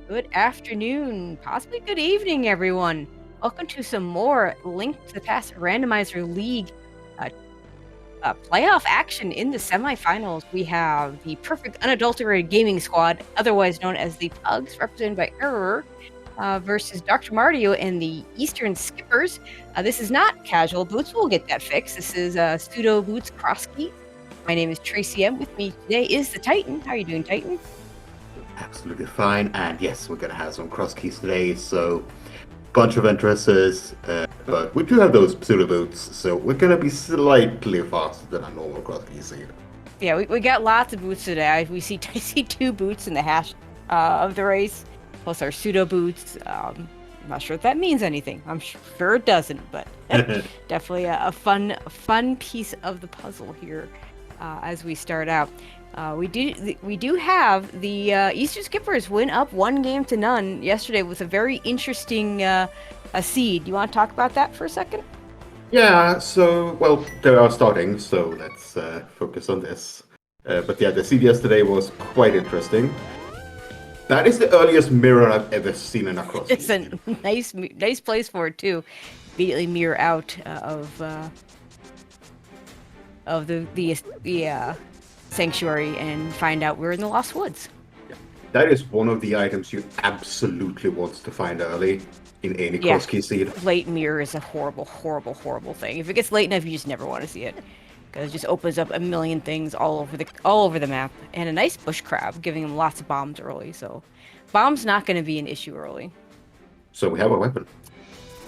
Good afternoon, possibly good evening, everyone. Welcome to some more Link to the Past Randomizer League uh, playoff action in the semifinals. We have the perfect unadulterated gaming squad, otherwise known as the Pugs, represented by Error, versus Dr. Mario and the Eastern Skippers. This is not casual boots. We'll get that fixed. This is pseudo boots cross key. My name is Tracy M. With me today is the Titan. How are you doing, Titan? Absolutely fine, and yes, we're gonna have some cross keys today, so bunch of entrances, but we do have those pseudo boots, so we're gonna be slightly faster than a normal cross key seed. Yeah, we got lots of boots today. I see 2 boots in the hash of the race, plus our pseudo boots. I'm not sure if that means anything. I'm sure it doesn't, but definitely a fun piece of the puzzle here as we start out. We do have the Eastern Skippers win up 1-0 yesterday with a very interesting a seed. You want to talk about that for a second? Yeah, so, well, they are starting, so let's focus on this. But yeah, the seed yesterday was quite interesting. That is the earliest mirror I've ever seen in a cross It's key. a nice place for it too. Immediately mirror out of the sanctuary and find out we're in the Lost Woods. That is one of the items you absolutely want to find early in any cross key seed. Late mirror is a horrible thing. If it gets late enough, you just never want to see it, because it just opens up a million things all over the map, and a nice bush crab, giving him lots of bombs early. So, bombs not going to be an issue early. So we have a weapon.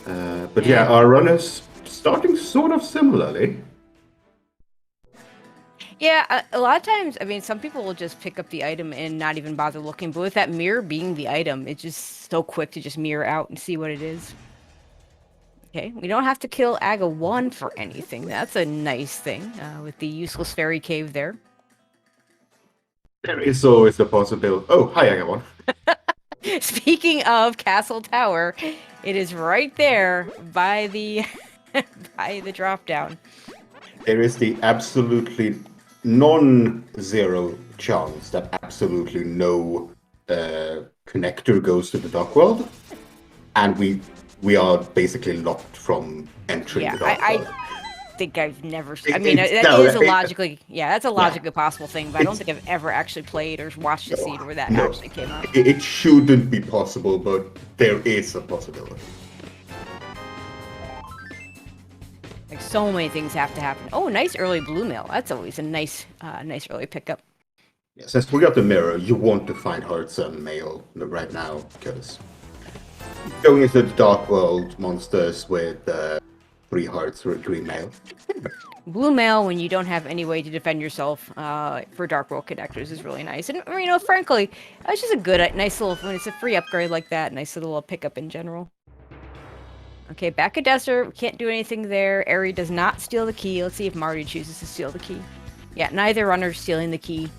But yeah, our run is starting sort of similarly. Yeah, a lot of times, I mean, some people will just pick up the item and not even bother looking, but with that mirror being the item, it's just so quick to just mirror out and see what it is. Okay, we don't have to kill Aga 1 for anything. That's a nice thing, with the useless fairy cave there. There is always the possibility. Oh, hi, Aga 1. Speaking of Castle Tower, it is right there by the by the drop down. There is the absolutely non-zero chance that absolutely no connector goes to the dark world, and we are basically locked from entering the dark world. I think I've never. I mean, that's a logically possible thing, but I don't think I've ever actually played or watched a scene where that actually came up. It shouldn't be possible, but there is a possibility. Like, so many things have to happen. Oh, nice early blue mail. That's always a nice early pickup. Yeah, since we got the mirror, you want to find hearts and mail right now, because going into the dark world monsters with 3 hearts or green mail. Blue mail, when you don't have any way to defend yourself for dark world connectors, is really nice. And, you know, frankly, it's just a good, nice little, when it's a free upgrade like that, nice little pickup in general. Okay, back at desert. We can't do anything there. Eri does not steal the key. Let's see if Marty chooses to steal the key. Yeah, neither runner's stealing the key.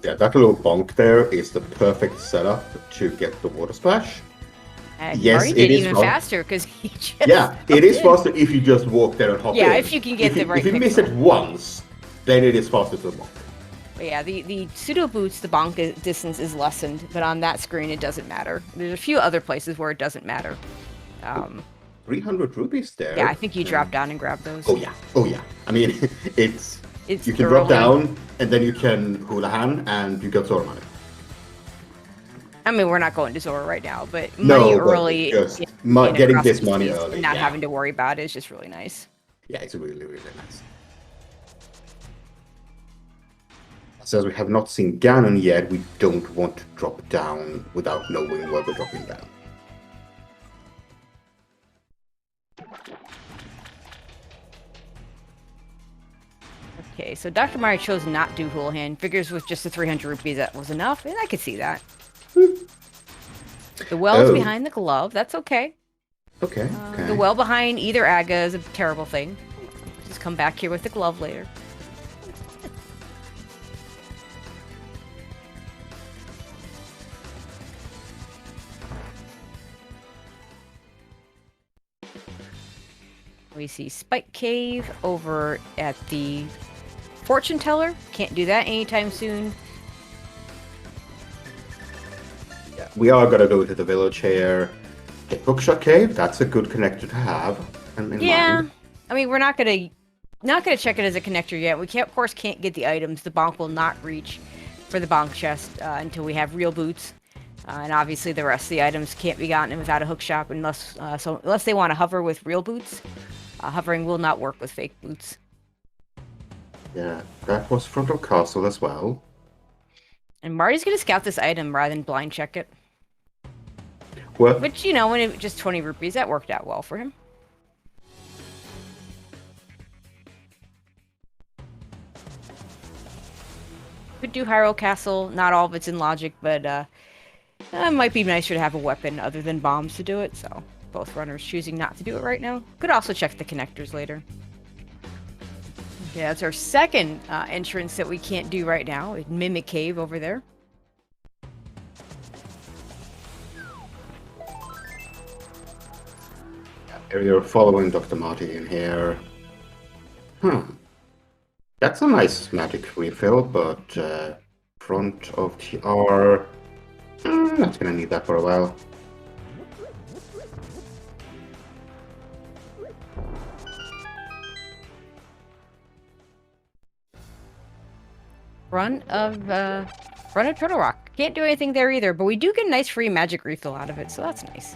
Yeah, that little bonk there is the perfect setup to get the water splash. Yes, Marty did even faster because he just... Yeah, it is faster if you just walk there and hop in. Yeah, if you can get the right If you miss it once, then it is faster to bonk. But yeah, the pseudo boots, the bonk distance is lessened, but on that screen it doesn't matter. There's a few other places where it doesn't matter. 300 rupees there. Yeah, I think you drop down and grab those. Oh yeah. I mean, it's you can drop down and then you can hula hand and you get Zora money. I mean, we're not going to Zora right now, but money early, just getting this money early, not having to worry about it is just really nice. Yeah, it's really nice. Since we have not seen Ganon yet, we don't want to drop down without knowing where we're dropping down. Okay, so Dr. Mario chose not to do Houlihan. Figures with just the 300 rupees that was enough, and I could see that. The well's behind the glove. That's okay. Okay. The well behind either Aga is a terrible thing. Just come back here with the glove later. We see Spike Cave over at the Fortune Teller. Can't do that anytime soon. we are gonna go to the village here. Okay, Hookshot Cave, that's a good connector to have in mind. I mean, we're not gonna check it as a connector yet. We can't, of course, can't get the items. The bonk will not reach for the bonk chest until we have real boots. And obviously, the rest of the items can't be gotten without a hook shop unless unless they want to hover with real boots. Hovering will not work with fake boots. Yeah, that was Frontal Castle as well. And Marty's gonna scout this item rather than blind check it. What? Which, you know, when it just 20 rupees, that worked out well for him. Could do Hyrule Castle. Not all of it's in logic, but it might be nicer to have a weapon other than bombs to do it, so both runners choosing not to do it right now. Could also check the connectors later. Okay, that's our second entrance that we can't do right now. Mimic Cave over there. You're following Dr. Marty in here. That's a nice magic refill, but front of TR... not gonna need that for a while. Front of Turtle Rock. Can't do anything there either, but we do get a nice free magic refill out of it, so that's nice.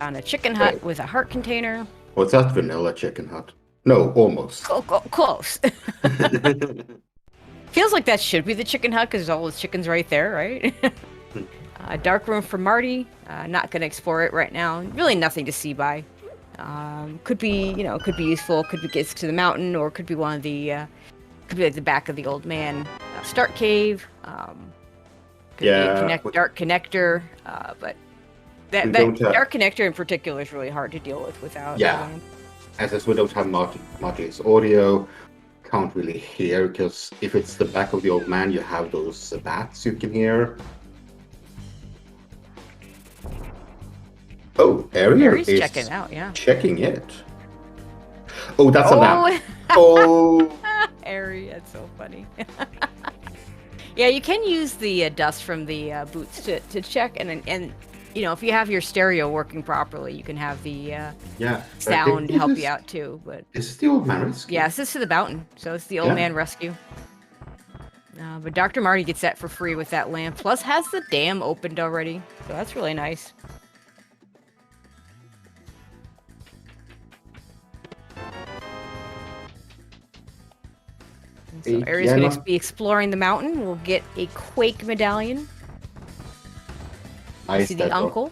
On a chicken hut with a heart container. What's that, vanilla chicken hut? No, almost. Close. Feels like that should be the chicken hut because there's all those chickens right there, right? Dark room for Marty. Not gonna explore it right now. Really nothing to see by. Could be, you know, could be useful. Could be gets to the mountain, or could be one of the, could be like the back of the old man start cave. Could be a dark connector, but that dark connector in particular is really hard to deal with without. Yeah, as we don't have Marty's audio, can't really hear, because if it's the back of the old man, you have those bats you can hear. Oh, Aries is checking it out, yeah. Checking it. Oh, that's a map. Oh, Aries, that's so funny. Yeah, you can use the dust from the boots to check, and you know, if you have your stereo working properly, you can have the sound help you out too. But it's the old man rescue. Yeah, this is to the mountain, so it's the old man rescue. But Dr. Marty gets that for free with that lamp. Plus, has the dam opened already, so that's really nice. So Aries going to be exploring the mountain. We'll get a Quake medallion. See the uncle.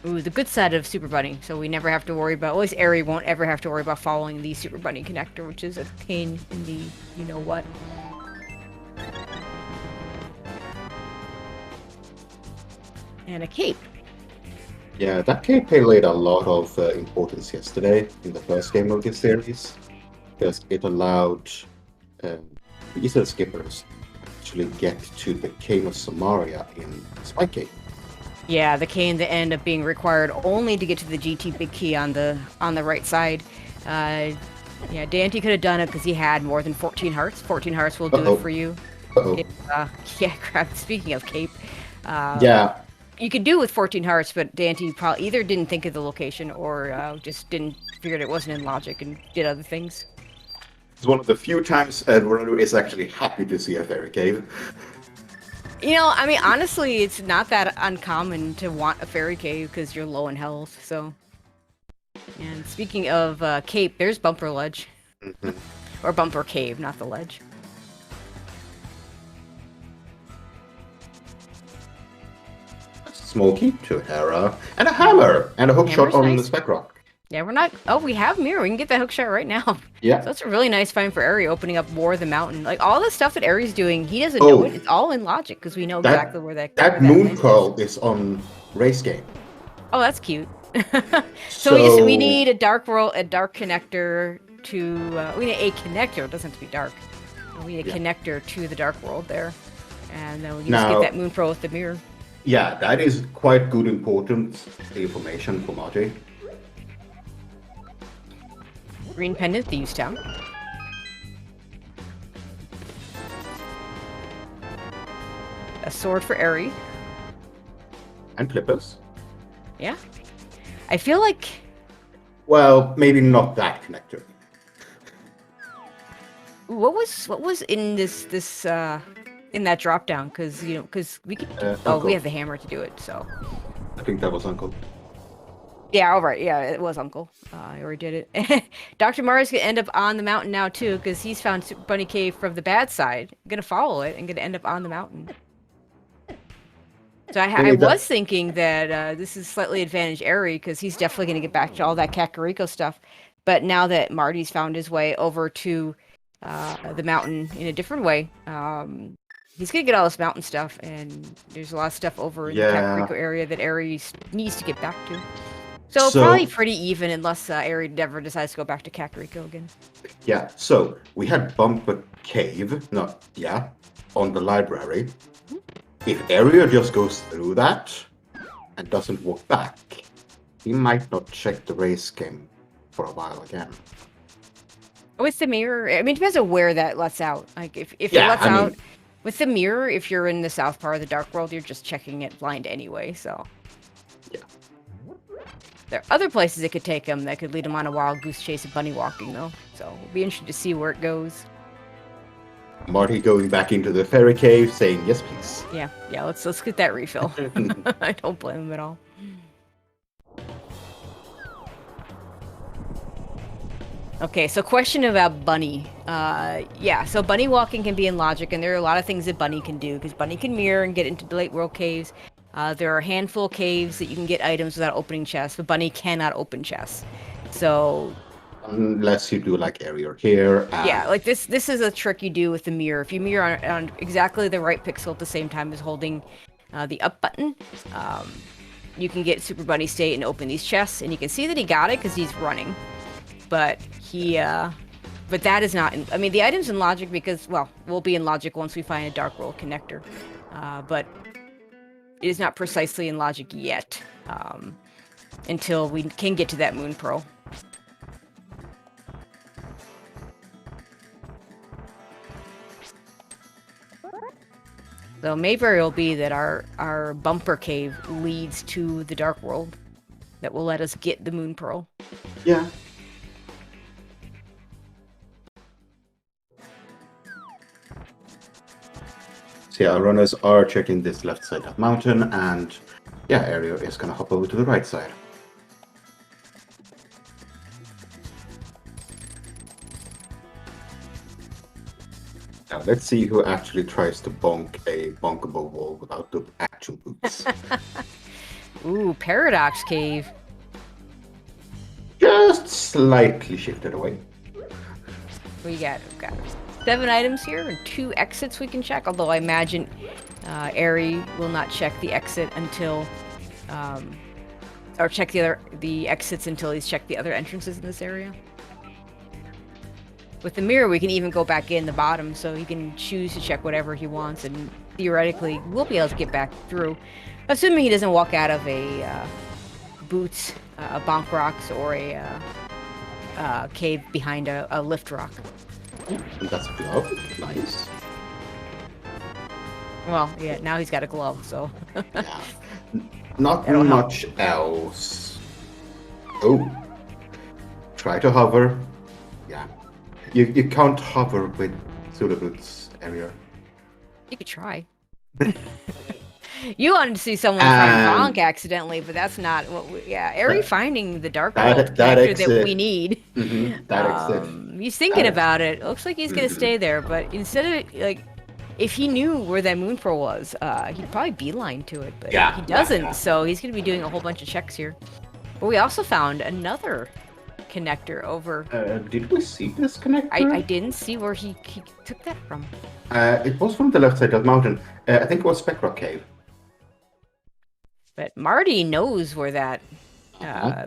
Ooh, the good side of Super Bunny. So we never have to worry about, at least Aerie won't ever have to worry about following the Super Bunny connector, which is a pain in the you-know-what. And a cape. Yeah, that cape played a lot of importance yesterday in the first game of this series, because it allowed Eastern skippers actually get to the Cane of Samaria in Spike Cave. Yeah, the cane that ended up being required only to get to the GT Big Key on the right side. Yeah, Dante could have done it because he had more than 14 hearts. 14 hearts will do it for you. Yeah, crap. Speaking of cape, yeah, you could do it with 14 hearts, but Dante probably either didn't think of the location or just didn't figured it wasn't in logic and did other things. It's one of the few times Edward is actually happy to see a fairy cave. You know, I mean, honestly, it's not that uncommon to want a fairy cave because you're low in health, so... And speaking of cape, there's Bumper Ledge. Or Bumper Cave, not the ledge. Small keep to Hera, and a hammer, and a hook shot on the spec rock. Yeah, we're not... Oh, we have mirror. We can get that hook shot right now. Yeah. So that's a really nice find for Aerie, opening up more of the mountain. Like, all the stuff that Aerie's doing, he doesn't know it. It's all in logic, because we know exactly where that moon pearl is on race game. Oh, that's cute. So we need a dark connector to... we need a connector. It doesn't have to be dark. We need a connector to the dark world there. And then we can just get that moon pearl with the mirror. Yeah, that is quite good important information for Marty. Green pendant, Thieves Town. a sword for Eri. And clippers. Yeah. I feel like... Well, maybe not that connector. What was in this in that drop down? Because we could we Uncle. have the hammer to do it, so I think that was Uncle. yeah, all right, yeah, it was Uncle. I already did it. Dr. Mario's gonna end up on the mountain now too, because he's found Super Bunny Cave from the bad side. I'm gonna follow it and gonna end up on the mountain. So I was thinking that this is slightly advantage Eri, because he's definitely gonna get back to all that Kakariko stuff. But now that Marty's found his way over to the mountain in a different way, he's gonna get all this mountain stuff, and there's a lot of stuff over in the Kakariko area that Eri needs to get back to. So probably pretty even, unless Eri never decides to go back to Kakariko again. Yeah, so we had Bumper Cave, on the library. If Eri just goes through that and doesn't walk back, he might not check the race game for a while again. With the mirror, I mean, it depends on where that lets out. Like, if it lets out with the mirror, if you're in the south part of the Dark World, you're just checking it blind anyway, so. Yeah. There are other places it could take him that could lead him on a wild goose chase of bunny walking, though. So it'll be interesting to see where it goes. Marty going back into the fairy cave, saying yes, please. Yeah, let's get that refill. I don't blame him at all. Okay, so question about Bunny. So Bunny walking can be in logic, and there are a lot of things that Bunny can do, because Bunny can mirror and get into the late world caves. There are a handful of caves that you can get items without opening chests, but Bunny cannot open chests. So... unless you do like area here. Yeah, like this is a trick you do with the mirror. If you mirror on exactly the right pixel at the same time as holding the up button, you can get Super Bunny State and open these chests, and you can see that he got it because he's running. But but that is not, I mean, the item's in logic because, well, we'll be in logic once we find a Dark World connector. But it is not precisely in logic yet, until we can get to that Moon Pearl. So may very well be that our bumper cave leads to the Dark World that will let us get the Moon Pearl. Yeah. So yeah, our runners are checking this left side of mountain, and yeah, Ario is gonna hop over to the right side. Now let's see who actually tries to bonk a bonkable wall without the actual boots. Ooh, Paradox Cave. Just slightly shifted away. We've got 7 items here and 2 exits we can check, although I imagine Eri will not check the exit until or check the exits until he's checked the other entrances in this area. With the mirror, we can even go back in the bottom, so he can choose to check whatever he wants, and theoretically, we'll be able to get back through, assuming he doesn't walk out of a boots, a bonk rocks, or a cave behind a lift rock. And that's a glove. Nice. Well, yeah, now he's got a glove, so... Yeah. Not much else. Oh. Try to hover. Yeah. You can't hover with Zulu Boots area. You could try. You wanted to see someone find Bonk accidentally, but that's not what we... Yeah, Eri finding the Dark World connector that we need. Mm-hmm. That exit. He's thinking about it. It looks like he's going to stay there, but instead of, like... If he knew where that Moon Pearl was, he'd probably beeline to it, but he doesn't, so he's going to be doing a whole bunch of checks here. But we also found another connector over... did we see this connector? I didn't see where he took that from. It was from the left side of the mountain. I think it was Spectra Cave. But Marty knows where that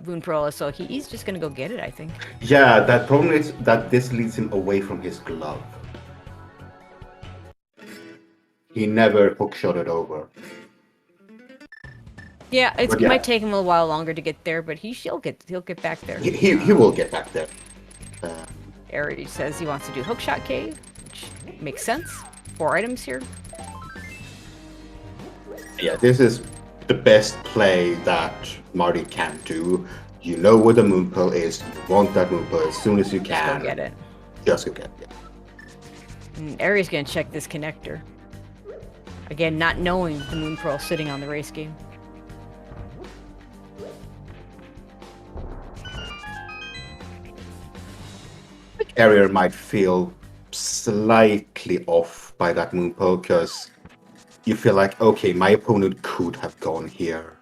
Moon Pearl is, so he's just going to go get it, I think. Yeah, that problem is that this leads him away from his glove. He never hookshot it over. Yeah, it might take him a while longer to get there, but he'll get back there. He will get back there. Eri says he wants to do Hookshot Cave, which makes sense. 4 items here. Yeah, this is the best play that Marty can do. You know where the moon pearl is. You want that moon pearl as soon as you Just go can. get it. Just go get it. And Ari's gonna check this connector. Again, not knowing the moon pearl sitting on the race game. Carrier might feel slightly off by that moon pearl because you feel like, okay, my opponent could have gone here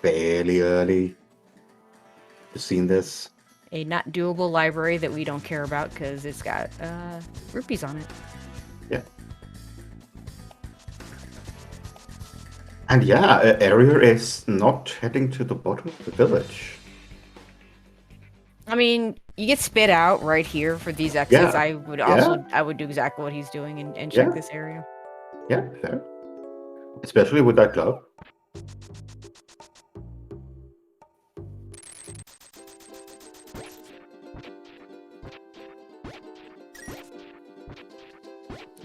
fairly early. You've seen this? A not doable library that we don't care about because it's got rupees on it. Yeah. And yeah, Area is not heading to the bottom of the village. I mean, you get spit out right here for these exits. Yeah. I would do exactly what he's doing and check this area. Yeah, fair. Especially with that glove.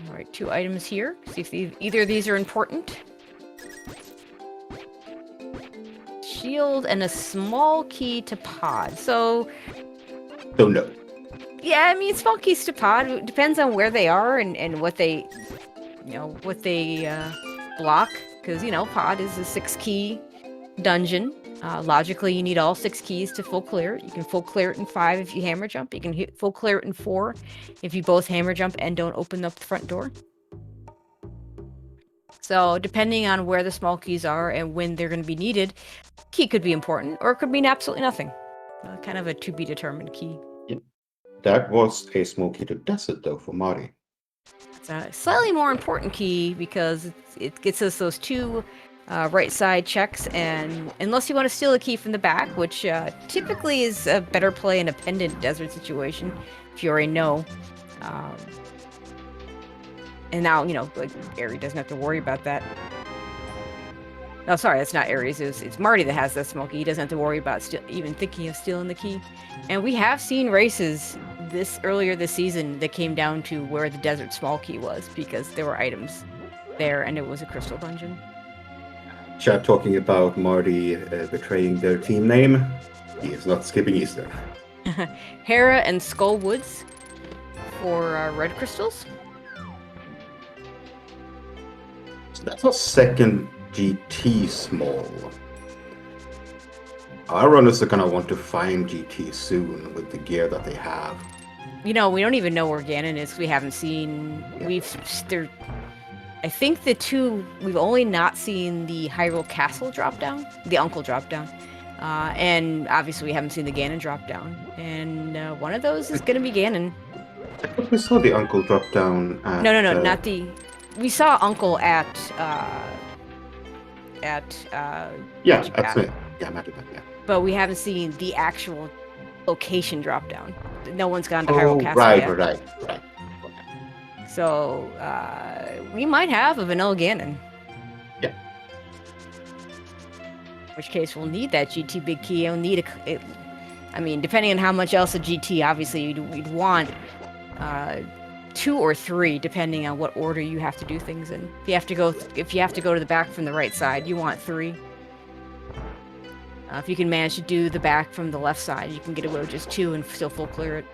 All right, 2 items here. See if either of these are important. Shield and a small key to pod. So no. yeah, I mean, small keys to pod. It depends on where they are and what they, what they block. Because, pod is a 6-key dungeon. Logically, you need all 6 keys to full clear it. You can full clear it in 5 if you hammer jump. You can full clear it in 4 if you both hammer jump and don't open up the front door. So, depending on where the small keys are and when they're going to be needed, key could be important, or it could mean absolutely nothing. Kind of a to-be-determined key. Yeah. That was a small key to desert, though, for Marty. It's a slightly more important key because it gets us those 2 right side checks, and unless you want to steal a key from the back, which typically is a better play in a pendant desert situation, if you already know. And now, like, Aerie doesn't have to worry about that. No, sorry, that's not Aries. It's Marty that has that small key. He doesn't have to worry about even thinking of stealing the key. And we have seen races earlier this season that came down to where the desert small key was because there were items there and it was a crystal dungeon. Chat talking about Marty betraying their team name. He is not skipping Easter. Hera and Skull Woods for red crystals. So that's our second GT small. Our runners are gonna want to find GT soon with the gear that they have. We don't even know where Ganon is. We haven't seen. I think the 2 we've only not seen the Hyrule Castle drop down, the Uncle drop down, and obviously we haven't seen the Ganon drop down. And one of those is gonna be Ganon. I thought we saw the Uncle drop down. At, no, not the. We saw Uncle at. Yeah, that's it. Yeah, Magic Pack, yeah. But we haven't seen the actual location drop down. No one's gone to Hyrule Castle yet. Right. So we might have a vanilla Ganon. Yeah. In which case we'll need that GT big key. We'll need I mean, depending on how much else of GT, obviously we'd want 2 or 3, depending on what order you have to do things in. If you have to go to the back from the right side, you want 3. If you can manage to do the back from the left side, you can get away with just 2 and still full clear it.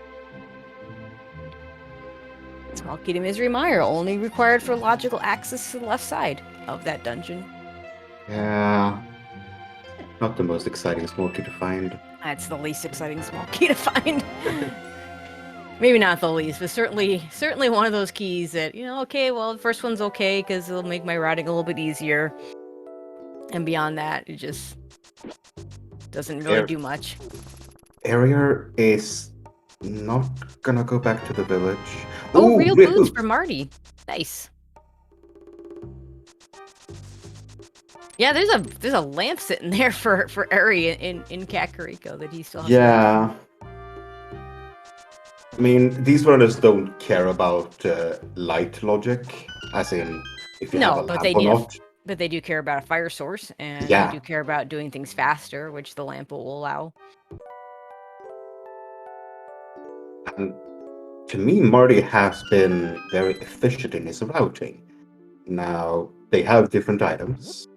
Small key to Misery Mire, only required for logical access to the left side of that dungeon. Yeah. Not the most exciting small key to find. That's the least exciting small key to find. Maybe not the least, but certainly one of those keys that, okay, well, the first one's okay because it'll make my routing a little bit easier. And beyond that, it just doesn't really do much. Area is not gonna go back to the village. Oh, real boots for Marty. Nice. Yeah, there's a lamp sitting there for Eri in Kakariko that he still has. Yeah. I mean, these runners don't care about light logic, as in if you have a lamp or not. But they do care about a fire source, and they do care about doing things faster, which the lamp will allow. And to me, Marty has been very efficient in his routing. Now, They have different items.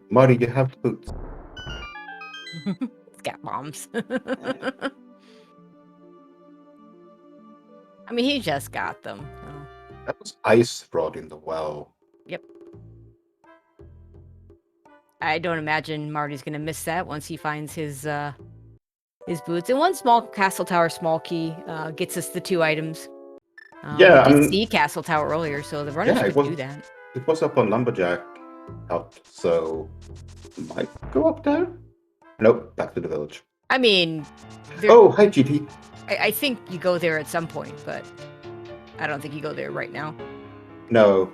Marty, you have the boots. It's got bombs. I mean, he just got them. So. That was ice brought in the well. Yep. I don't imagine Marty's gonna miss that once he finds his boots. And one small castle tower small key gets us the 2 items. Yeah, we did see Castle Tower earlier, so the runners could do that. It was up on Lumberjack out, so might go up there. Nope, back to the village. I mean, oh, hi GT. I think you go there at some point, but I don't think you go there right now. No,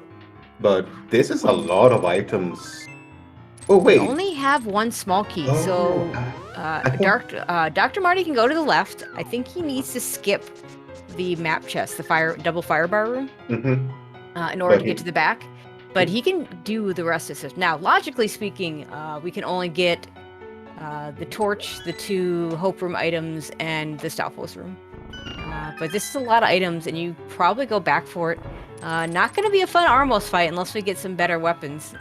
but this is a lot of items. Oh wait, we only have 1 small key, so Dr. Marty can go to the left. I think he needs to skip the map chest, the double firebar room, in order to get to the back. But he can do the rest of this. Now, logically speaking, we can only get the torch, the 2 hope room items, and the Stalfos room. But this is a lot of items, and you probably go back for it. Not going to be a fun Armos fight unless we get some better weapons.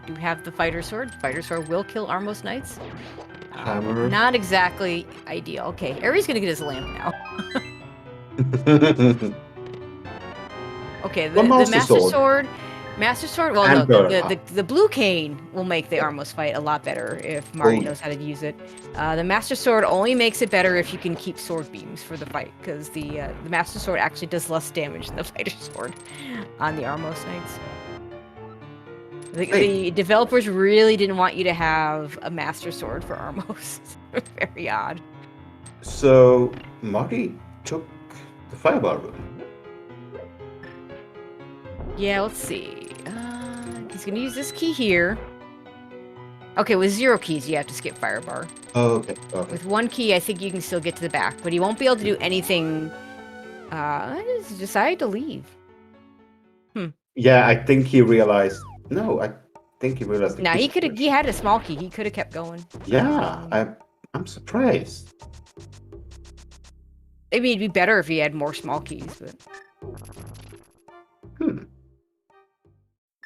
We do have the Fighter Sword. Fighter Sword will kill Armos Knights. Not exactly ideal. Okay, Ares going to get his lamp now. Okay, the Master Sword. Well, no, the blue cane will make the Armos fight a lot better if Marty knows how to use it. The Master Sword only makes it better if you can keep sword beams for the fight, because the Master Sword actually does less damage than the Fighter Sword on the Armos Knights. The developers really didn't want you to have a Master Sword for Armos. Very odd. So Marty took the firebar room. Yeah, let's see. He's gonna use this key here. Okay, with 0 keys, you have to skip firebar. Oh, okay. With 1 key, I think you can still get to the back, but he won't be able to do anything. Just decide to leave. Yeah, I think he realized. No, I think he realized. Now he could have. He had a small key. He could have kept going. Yeah, I'm surprised. I mean, it'd be better if he had more small keys, but.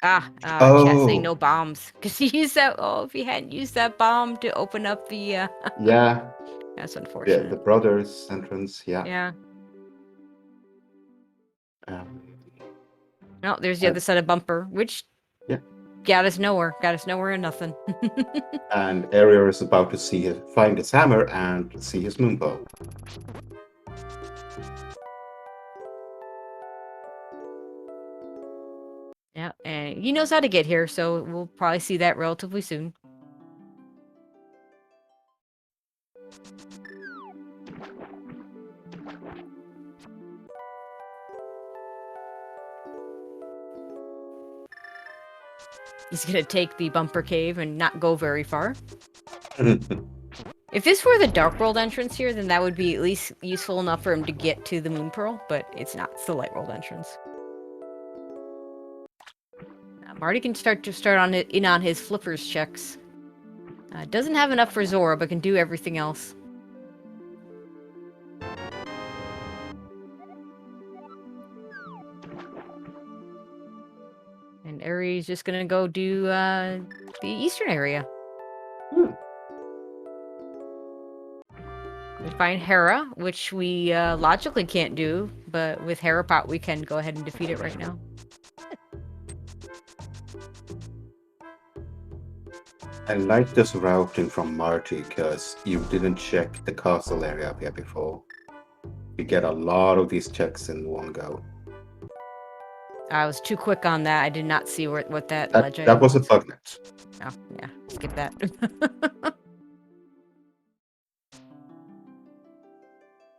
Chat saying no bombs. Because he used that. Oh, if he hadn't used that bomb to open up the. Yeah. That's unfortunate. Yeah, the brothers' entrance. Yeah. Yeah. No, there's the other side of bumper, which. Yeah. Got us nowhere. Got us nowhere and nothing. And Ariel is about to find his hammer and see his moonbow. Yeah, and he knows how to get here, so we'll probably see that relatively soon. He's gonna take the bumper cave and not go very far. If this were the Dark World entrance here, then that would be at least useful enough for him to get to the Moon Pearl, but it's not. It's the Light World entrance. Marty can start in on his flippers checks. Doesn't have enough for Zora, but can do everything else. And Aries just gonna go do the eastern area. We find Hera, which we logically can't do, but with Herapot we can go ahead and defeat it right now. I like this routing from Marty because you didn't check the castle area up here before. You get a lot of these checks in one go. I was too quick on that. I did not see what that ledge that was a bug net. Oh, yeah. Skip that.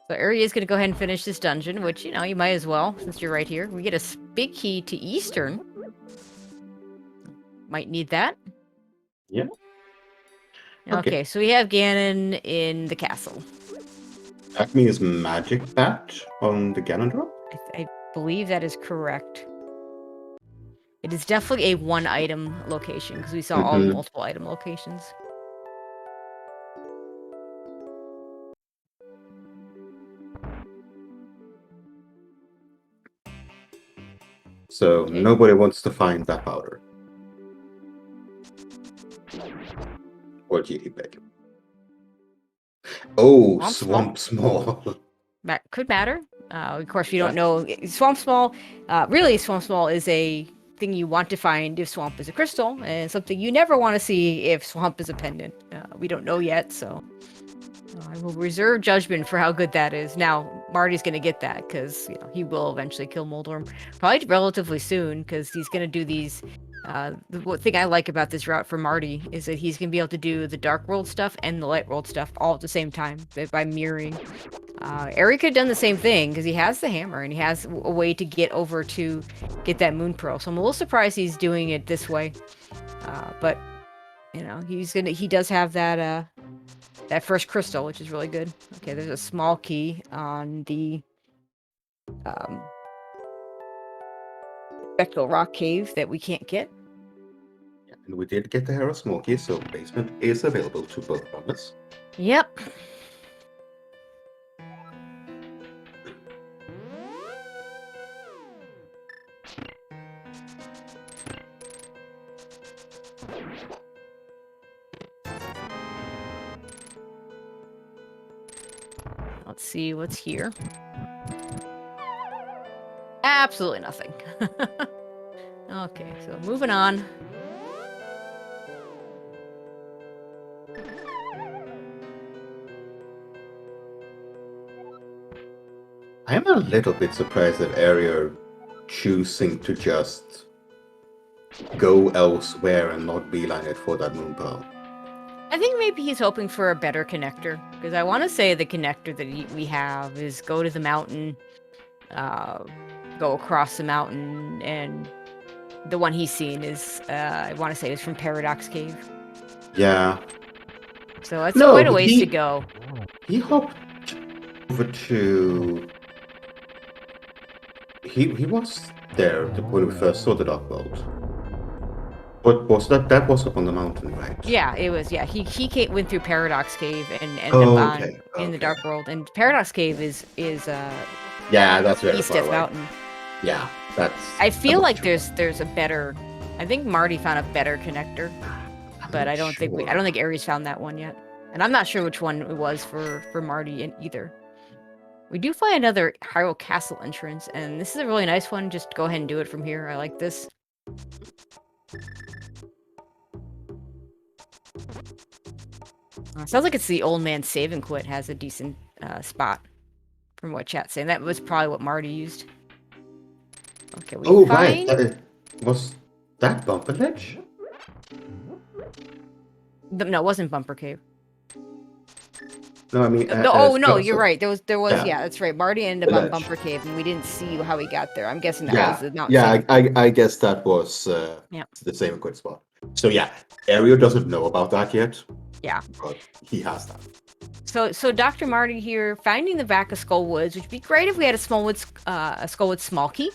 So Ari is going to go ahead and finish this dungeon, which, you know, you might as well, since you're right here. We get a big key to Eastern. Might need that. Yeah. Okay, so we have Ganon in the castle. That means magic bat on the Ganon drop? I believe that is correct. It is definitely a one-item location, because we saw all multiple item locations. So nobody wants to find that powder. Or GT big. Oh, Swamp Small? Swamp Small. That could matter. Of course, we don't That- know. Swamp Small, really, Swamp Small is a thing you want to find if Swamp is a crystal, and something you never want to see if Swamp is a pendant. We don't know yet, so I will reserve judgment for how good that is. Now, Marty's going to get that because he will eventually kill Moldorm, probably relatively soon, because he's going to do these. The thing I like about this route for Marty is that he's going to be able to do the Dark World stuff and the Light World stuff all at the same time by mirroring. Eric could have done the same thing because he has the hammer and he has a way to get over to get that Moon Pearl. So I'm a little surprised he's doing it this way. But he does have that that first crystal, which is really good. Okay, there's a small key on the Spectral Rock Cave that we can't get. And we did get the Hero Smoky, so basement is available to both of us. Yep. Let's see what's here. Absolutely nothing. Okay, so moving on. I am a little bit surprised that Area choosing to just go elsewhere and not beeline it for that Moon Pearl. I think maybe he's hoping for a better connector, because I want to say the connector that we have is go to the mountain, go across the mountain, and the one he's seen is, I want to say, is from Paradox Cave. Yeah. So that's quite a ways to go. He hopped over to... He was there when we first saw the Dark World. But was that was up on the mountain, right? Yeah, it was. Yeah, he went through Paradox Cave and ended up in the Dark World. And Paradox Cave is yeah, that's very East far Death away. Mountain. Yeah, that's. I feel like there's a better. I think Marty found a better connector, but I don't think Ares found that one yet. And I'm not sure which one it was for Marty either. We do find another Hyrule Castle entrance, and this is a really nice one. Just go ahead and do it from here. I like this. Sounds like it's the old man save and quit has a decent spot, from what chat's saying. That was probably what Marty used. Okay, right. Was that Bumper Ledge? No, it wasn't Bumper Cave. No, I mean. No, you're right. There was. Yeah, that's right. Marty ended up on ledge. Bumper Cave, and we didn't see how he got there. I'm guessing that was the mountain. Yeah, I guess that was the same and quit spot. So yeah, Ario doesn't know about that yet. Yeah, but he has that. So Dr. Marty here finding the back of Skullwoods, which would be great if we had a Skullwoods small key.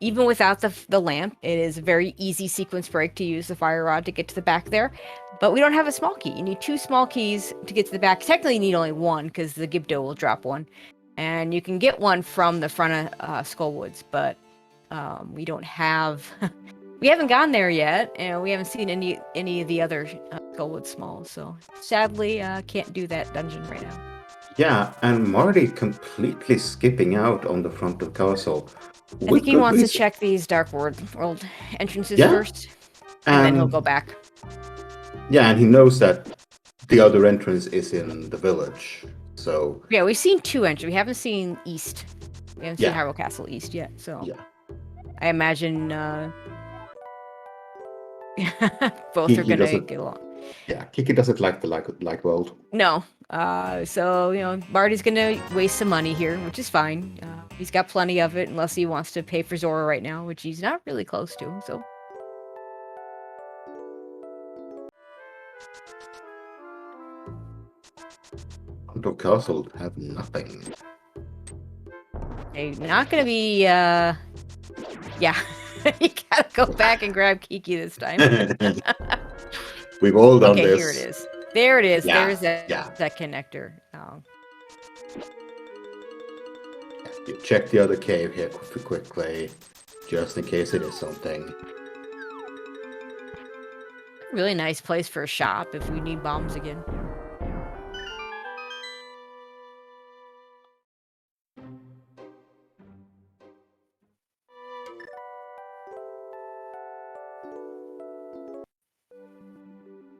Even without the lamp, it is a very easy sequence break to use the fire rod to get to the back there. But we don't have a small key. You need 2 small keys to get to the back. Technically, you need only 1 because the Gibdo will drop 1. And you can get 1 from the front of Skullwoods, but we don't have... we haven't gone there yet, and we haven't seen any of the other Skullwoods Smalls. So sadly, can't do that dungeon right now. Yeah, and Marty completely skipping out on the front of Castle. I think he wants to check these Dark World entrances first, and then he'll go back. Yeah, and he knows that the other entrance is in the village, so... Yeah, we've seen 2 entrances. We haven't seen East. We haven't seen Hyrule Castle East yet, so... Yeah. I imagine both are going to get along. Yeah, Kiki doesn't like the light world. No. So, Marty's going to waste some money here, which is fine. He's got plenty of it, unless he wants to pay for Zora right now, which he's not really close to, so... Under Castle have nothing. They're not going to be, Yeah. You gotta go back and grab Kiki this time. We've all done this. Okay, here it is. There it is. Yeah, There's that connector. You check the other cave here quickly, just in case it is something. Really nice place for a shop if we need bombs again.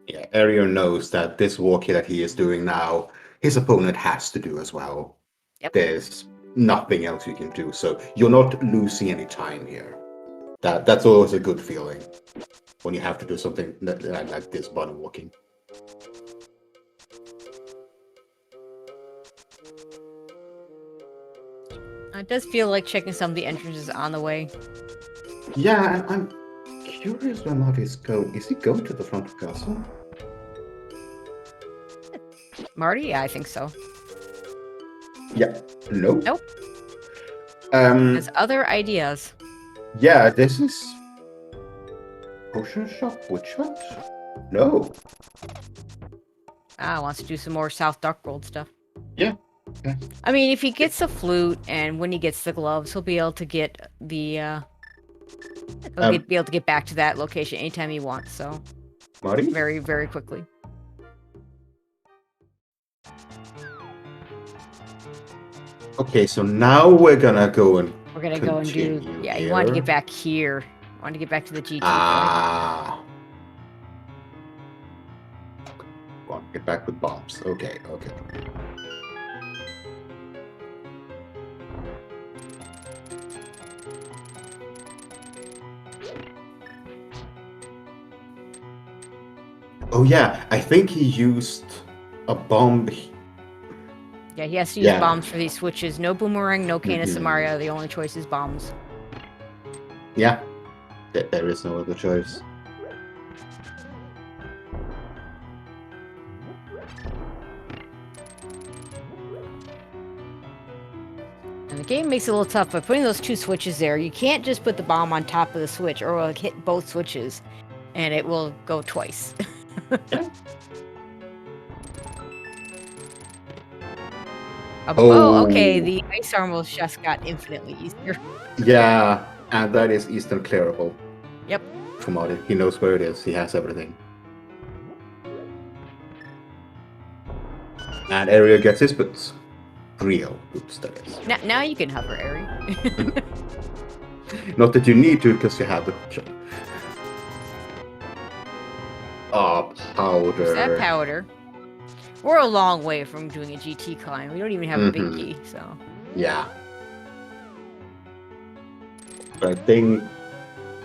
Yeah, Ario knows that this walkie that he is doing now, his opponent has to do as well. Yep. There's nothing else you can do, so you're not losing any time here. That's always a good feeling when you have to do something like this bottom walking. It does feel like checking some of the entrances on the way. Yeah, and I'm curious where Marty's going. Is he going to the front of the castle? Marty? Yeah, I think so. Yeah. No? Nope. Um, Has other ideas. yeah, this is... Potion shop? Witch hut? No. Wants to do some more South Darkworld stuff. Yeah. Okay. I mean, if he gets the flute and when he gets the gloves, he'll be able to get the, be able to get back to that location anytime he wants, so... Marty? Very, very quickly. Okay, so now we're gonna go and We're gonna go and do... Yeah, he wanted to get back here. Wanted to get back to the GT Ah. Want to get back with bombs. Okay, okay. Oh yeah, I think he used a bomb. Yeah, he has to use bombs for these switches. No boomerang, no Cane of Samaria. The only choice is bombs. Yeah, there is no other choice. And the game makes it a little tough, but putting those two switches there, you can't just put the bomb on top of the switch, or it'll hit both switches, and it will go twice. Oh, okay, the ice almost just got infinitely easier. Yeah, and that is Eastern clearable. Yep. From Audit. He knows where it is. He has everything. And Area gets his boots. Real boots, that is. Now you can hover, Ari. Not that you need to, because you have the... Oh, powder. Is that powder? We're a long way from doing a GT climb. We don't even have a big key, so... Yeah. But I think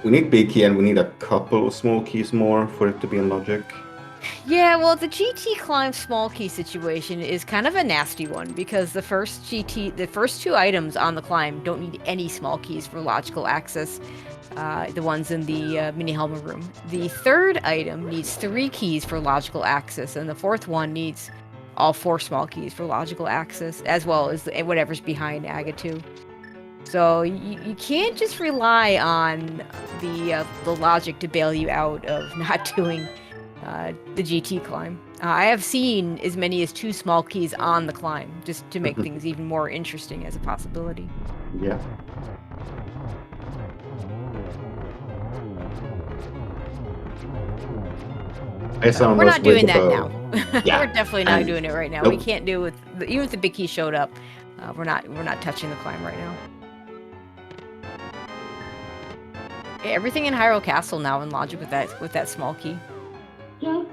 we need big key and we need a couple of small keys more for it to be in logic. Yeah, well, the GT climb small key situation is kind of a nasty one because the first two items on the climb don't need any small keys for logical access. The ones in the mini helmet room. The third item needs 3 keys for logical access, and the fourth one needs all 4 small keys for logical access, as well as whatever's behind Aga 2. So you can't just rely on the logic to bail you out of not doing the GT climb. I have seen as many as 2 small keys on the climb, just to make things even more interesting as a possibility. Yeah. We're not doing that now. Yeah. We're definitely not doing it right now. Nope. We can't do it with even if the big key showed up. We're not touching the climb right now. Everything in Hyrule Castle now in logic with that small key. Yeah.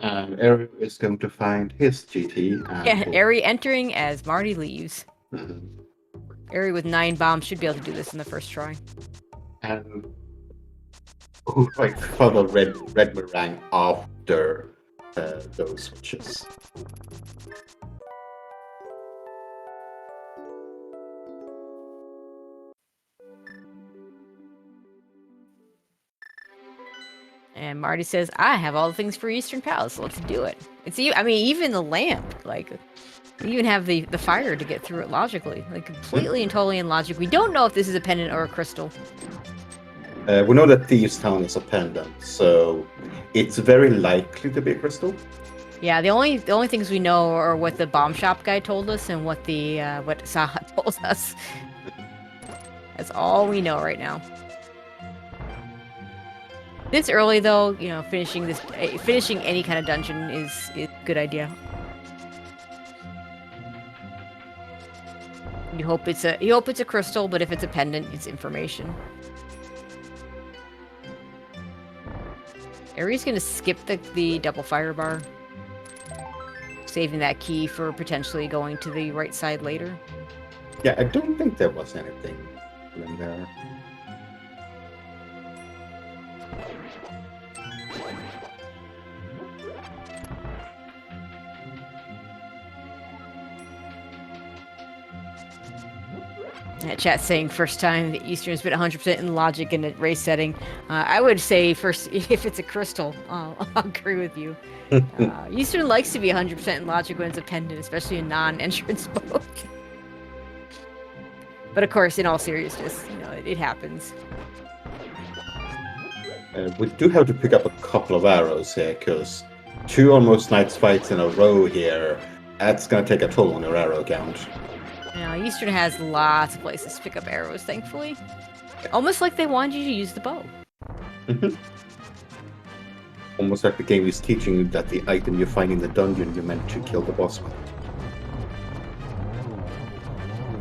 And Eri is going to find his GT. And Eri entering as Marty leaves. Eri with 9 bombs should be able to do this in the first try. And right for the red meringue after those switches. And Marty says, "I have all the things for Eastern Palace. Let's do it." Even the lamp, like, you even have the fire to get through it logically, like completely and totally in logic. We don't know if this is a pendant or a crystal. We know that Thieves Town is a pendant, so it's very likely to be a crystal. Yeah, the only things we know are what the bomb shop guy told us and what what Saha told us. That's all we know right now. This early though, you know, finishing any kind of dungeon is a good idea. You hope it's a crystal, but if it's a pendant, it's information. Ari's gonna skip the double fire bar, saving that key for potentially going to the right side later. Yeah, I don't think there was anything in there. Chat saying first time that Eastern has been 100% in logic in a race setting. I would say first, if it's a crystal, I'll agree with you. Eastern likes to be 100% in logic when it's a pendant, especially in non-entrance mode. But of course, in all seriousness, you know, it happens. We do have to pick up a couple of arrows here, because 2 almost Knights fights in a row here, that's going to take a toll on your arrow count. Now, Eastern has lots of places to pick up arrows, thankfully. Almost like they wanted you to use the bow. Almost like the game is teaching you that the item you find in the dungeon you're meant to kill the boss with.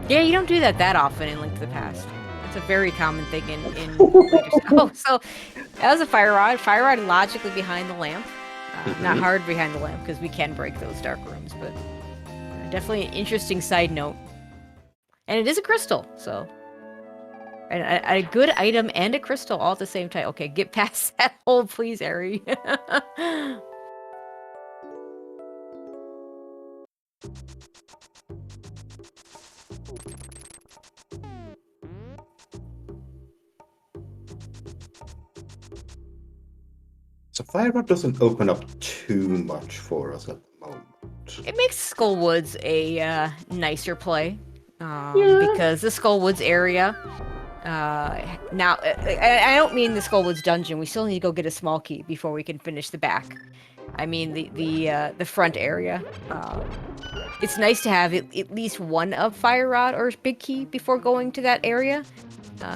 Yeah, you don't do that often in Link to the Past. It's a very common thing in later stuff. Oh, so that was a fire rod. Fire rod logically behind the lamp. Not hard behind the lamp, because we can break those dark rooms, but definitely an interesting side note. And it is a crystal, so... A good item and a crystal all at the same time. Okay, get past that hole, please, Ari. So Fire Rod doesn't open up too much for us at the moment. It makes Skullwoods a nicer play. Because the Skullwoods area... now, I don't mean the Skullwoods dungeon. We still need to go get a small key before we can finish the back. I mean the front area. It's nice to have at least one of Fire Rod or Big Key before going to that area.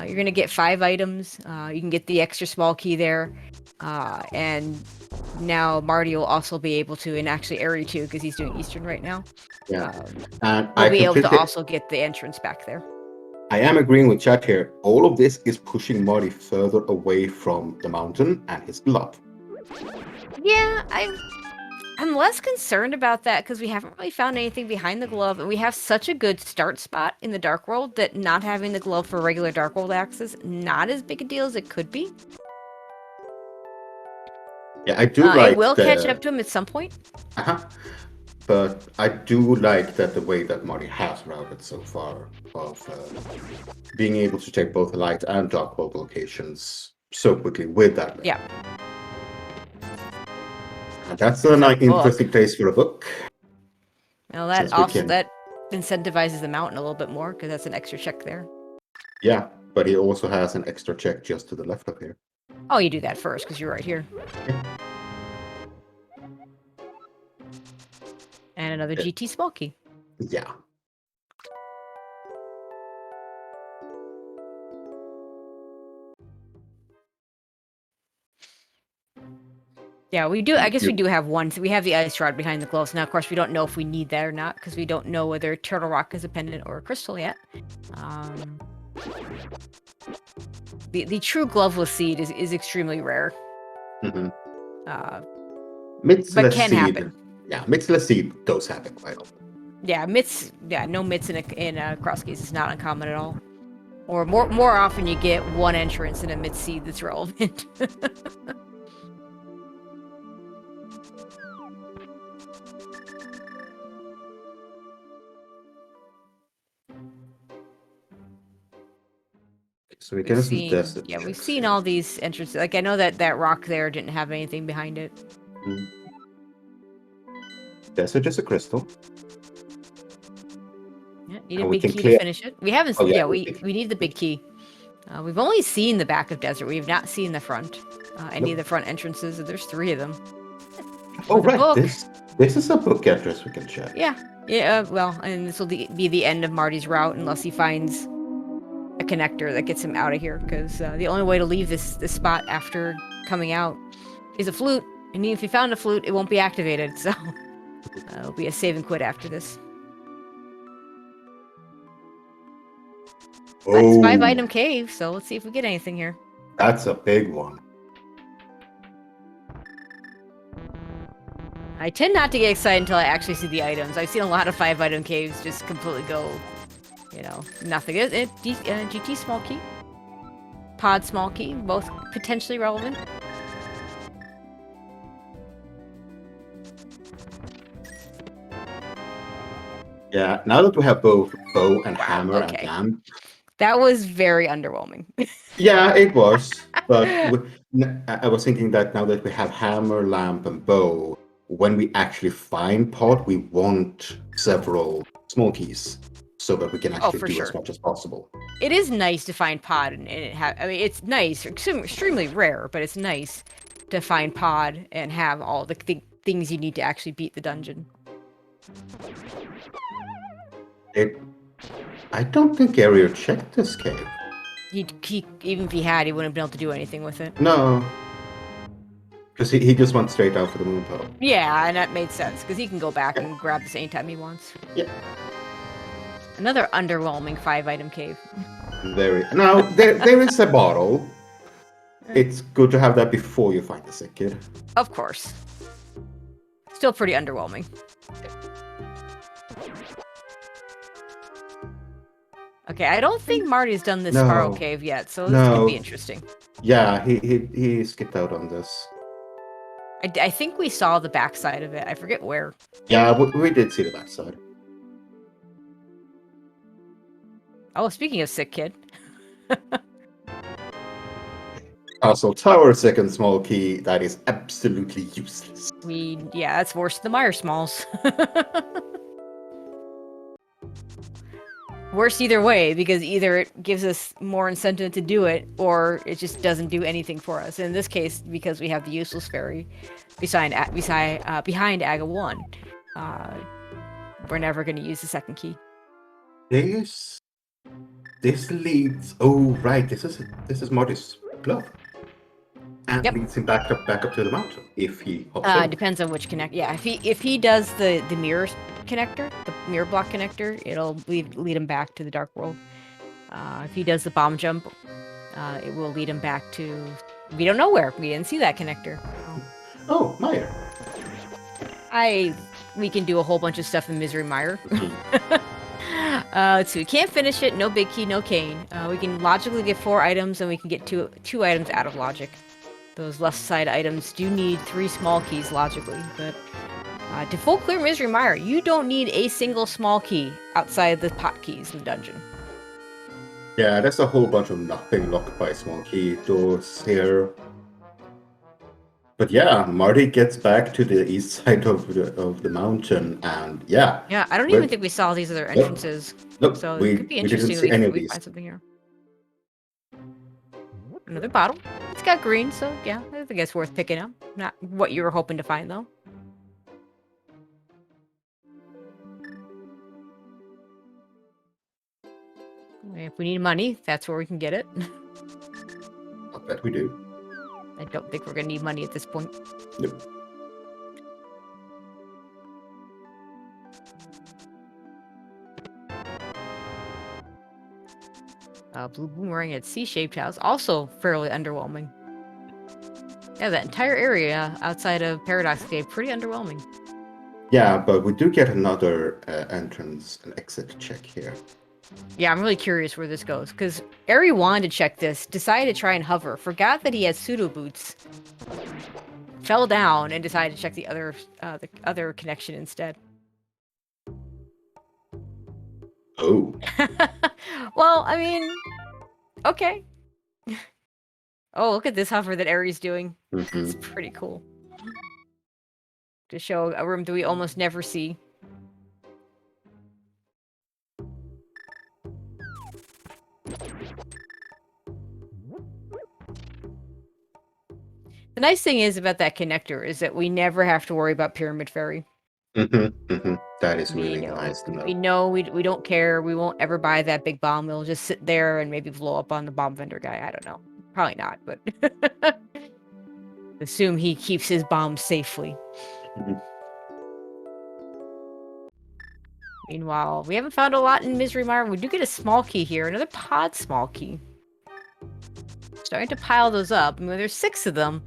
You're gonna get 5 items. You can get the extra small key there. And now Marty will also be able to, and actually Ari too, because he's doing Eastern right now. Yeah. We'll be able to also get the entrance back there. I am agreeing with chat here. All of this is pushing Marty further away from the mountain and his glove. Yeah, I'm less concerned about that because we haven't really found anything behind the glove, and we have such a good start spot in the Dark World that not having the glove for regular Dark World access not as big a deal as it could be. Yeah, I do like it will catch up to him at some point. But I do like that the way that Marty has routed so far of being able to take both the light and dark world locations so quickly with that. Yeah. And that's an interesting place for a book. Well, that incentivizes the mountain a little bit more because that's an extra check there. Yeah, but he also has an extra check just to the left of here. Oh, you do that first because you're right here. Yeah. And another GT small key. Yeah. Yeah, we do. I guess we do have one. So we have the ice rod behind the gloves. Now, of course, we don't know if we need that or not because we don't know whether Turtle Rock is a pendant or a crystal yet. The true gloveless seed is extremely rare. Mm-hmm. But can happen. Yeah, Mitsless seed does happen quite often. Yeah, no mitts in a cross case is not uncommon at all. Or more often you get one entrance in a mid seed that's relevant. So we can test it. Yeah, we've seen all these entrances. Like I know that rock there didn't have anything behind it. Mm. That's just a crystal. Yeah, need a big key to finish it. We haven't. Oh, yeah, we need the big key. We've only seen the back of Desert. We have not seen the front. Any of the front entrances. There's 3 of them. Oh right, this is a book address we can check. Yeah. Well, and this will be the end of Marty's route unless he finds a connector that gets him out of here, because the only way to leave this spot after coming out is a flute. And if you found a flute, it won't be activated, so it'll be a save and quit after this. But it's 5-item cave, so let's see if we get anything here. That's a big one. I tend not to get excited until I actually see the items. I've seen a lot of 5-item caves just completely go, nothing. GT small key, pod small key, both potentially relevant. Yeah, now that we have both bow and hammer and lamp. That was very underwhelming. Yeah, it was. But I was thinking that now that we have hammer, lamp, and bow, when we actually find pod, we want several small keys so that we can actually do as much as possible. It is nice to find pod, and it's nice, extremely rare, but it's nice to find pod and have all the things you need to actually beat the dungeon. I don't think Ariel checked this cave. Even if he had, he wouldn't have been able to do anything with it. No. Because he just went straight out for the moon tunnel. Yeah, and that made sense, because he can go back and grab this anytime he wants. Yeah. Another underwhelming 5-item cave. Now, there is a bottle. It's good to have that before you find the sick kid. Of course. Still pretty underwhelming. Okay, I don't think Marty's done this Sparrow Cave yet, so this could be interesting. Yeah, he skipped out on this. I think we saw the backside of it. I forget where. Yeah, we did see the backside. Oh, speaking of sick kid. Also, tower second small key, that is absolutely useless. Yeah, that's worse than the Meyer Smalls. Worse either way, because either it gives us more incentive to do it, or it just doesn't do anything for us. In this case, because we have the useless fairy behind Aga 1, we're never going to use the second key. This leads. Oh right, this is Marty's bluff, and leads him back up to the mountain if he hops over. Depends on which connect. Yeah, if he does the mirror connector, the mirror block connector, it'll lead him back to the dark world. If he does the bomb jump, it will lead him back to we don't know where. We didn't see that connector. Oh, Meyer. We can do a whole bunch of stuff in Misery Mire. So we can't finish it. No big key, no cane. We can logically get 4 items, and we can get two items out of logic. Those left side items do need 3 small keys logically, but to full clear Misery Mire, you don't need a single small key outside the pot keys in the dungeon. Yeah, there's a whole bunch of nothing locked by small key doors here. But yeah, Marty gets back to the east side of the mountain, and yeah. Yeah, I don't even think we saw these other entrances. Nope, so it could be interesting if we find something here. Another bottle. It's got green, so yeah, I think it's worth picking up. Not what you were hoping to find, though. If we need money, that's where we can get it. I bet we do. I don't think we're going to need money at this point. Nope. Blue Boomerang at C-shaped house, also fairly underwhelming. Yeah, that entire area outside of Paradox Cave, pretty underwhelming. Yeah, but we do get another entrance and exit check here. Yeah, I'm really curious where this goes, because Ari wanted to check this, decided to try and hover, forgot that he has pseudo boots, fell down, and decided to check the other connection instead. Oh. Well, I mean, okay. Oh, look at this hover that Ari's doing. Mm-hmm. It's pretty cool. To show a room that we almost never see. The nice thing is about that connector is that we never have to worry about Pyramid Fairy. Mm-hmm. Mm-hmm. That is We really know, nice to we know. know we don't care. We won't ever buy that big bomb. We'll just sit there and maybe blow up on the bomb vendor guy. I don't know. Probably not, but assume he keeps his bombs safely. Mhm. Meanwhile, we haven't found a lot in Misery Mire. We do get a small key here, another pod small key. Starting to pile those up. I mean, there's 6 of them,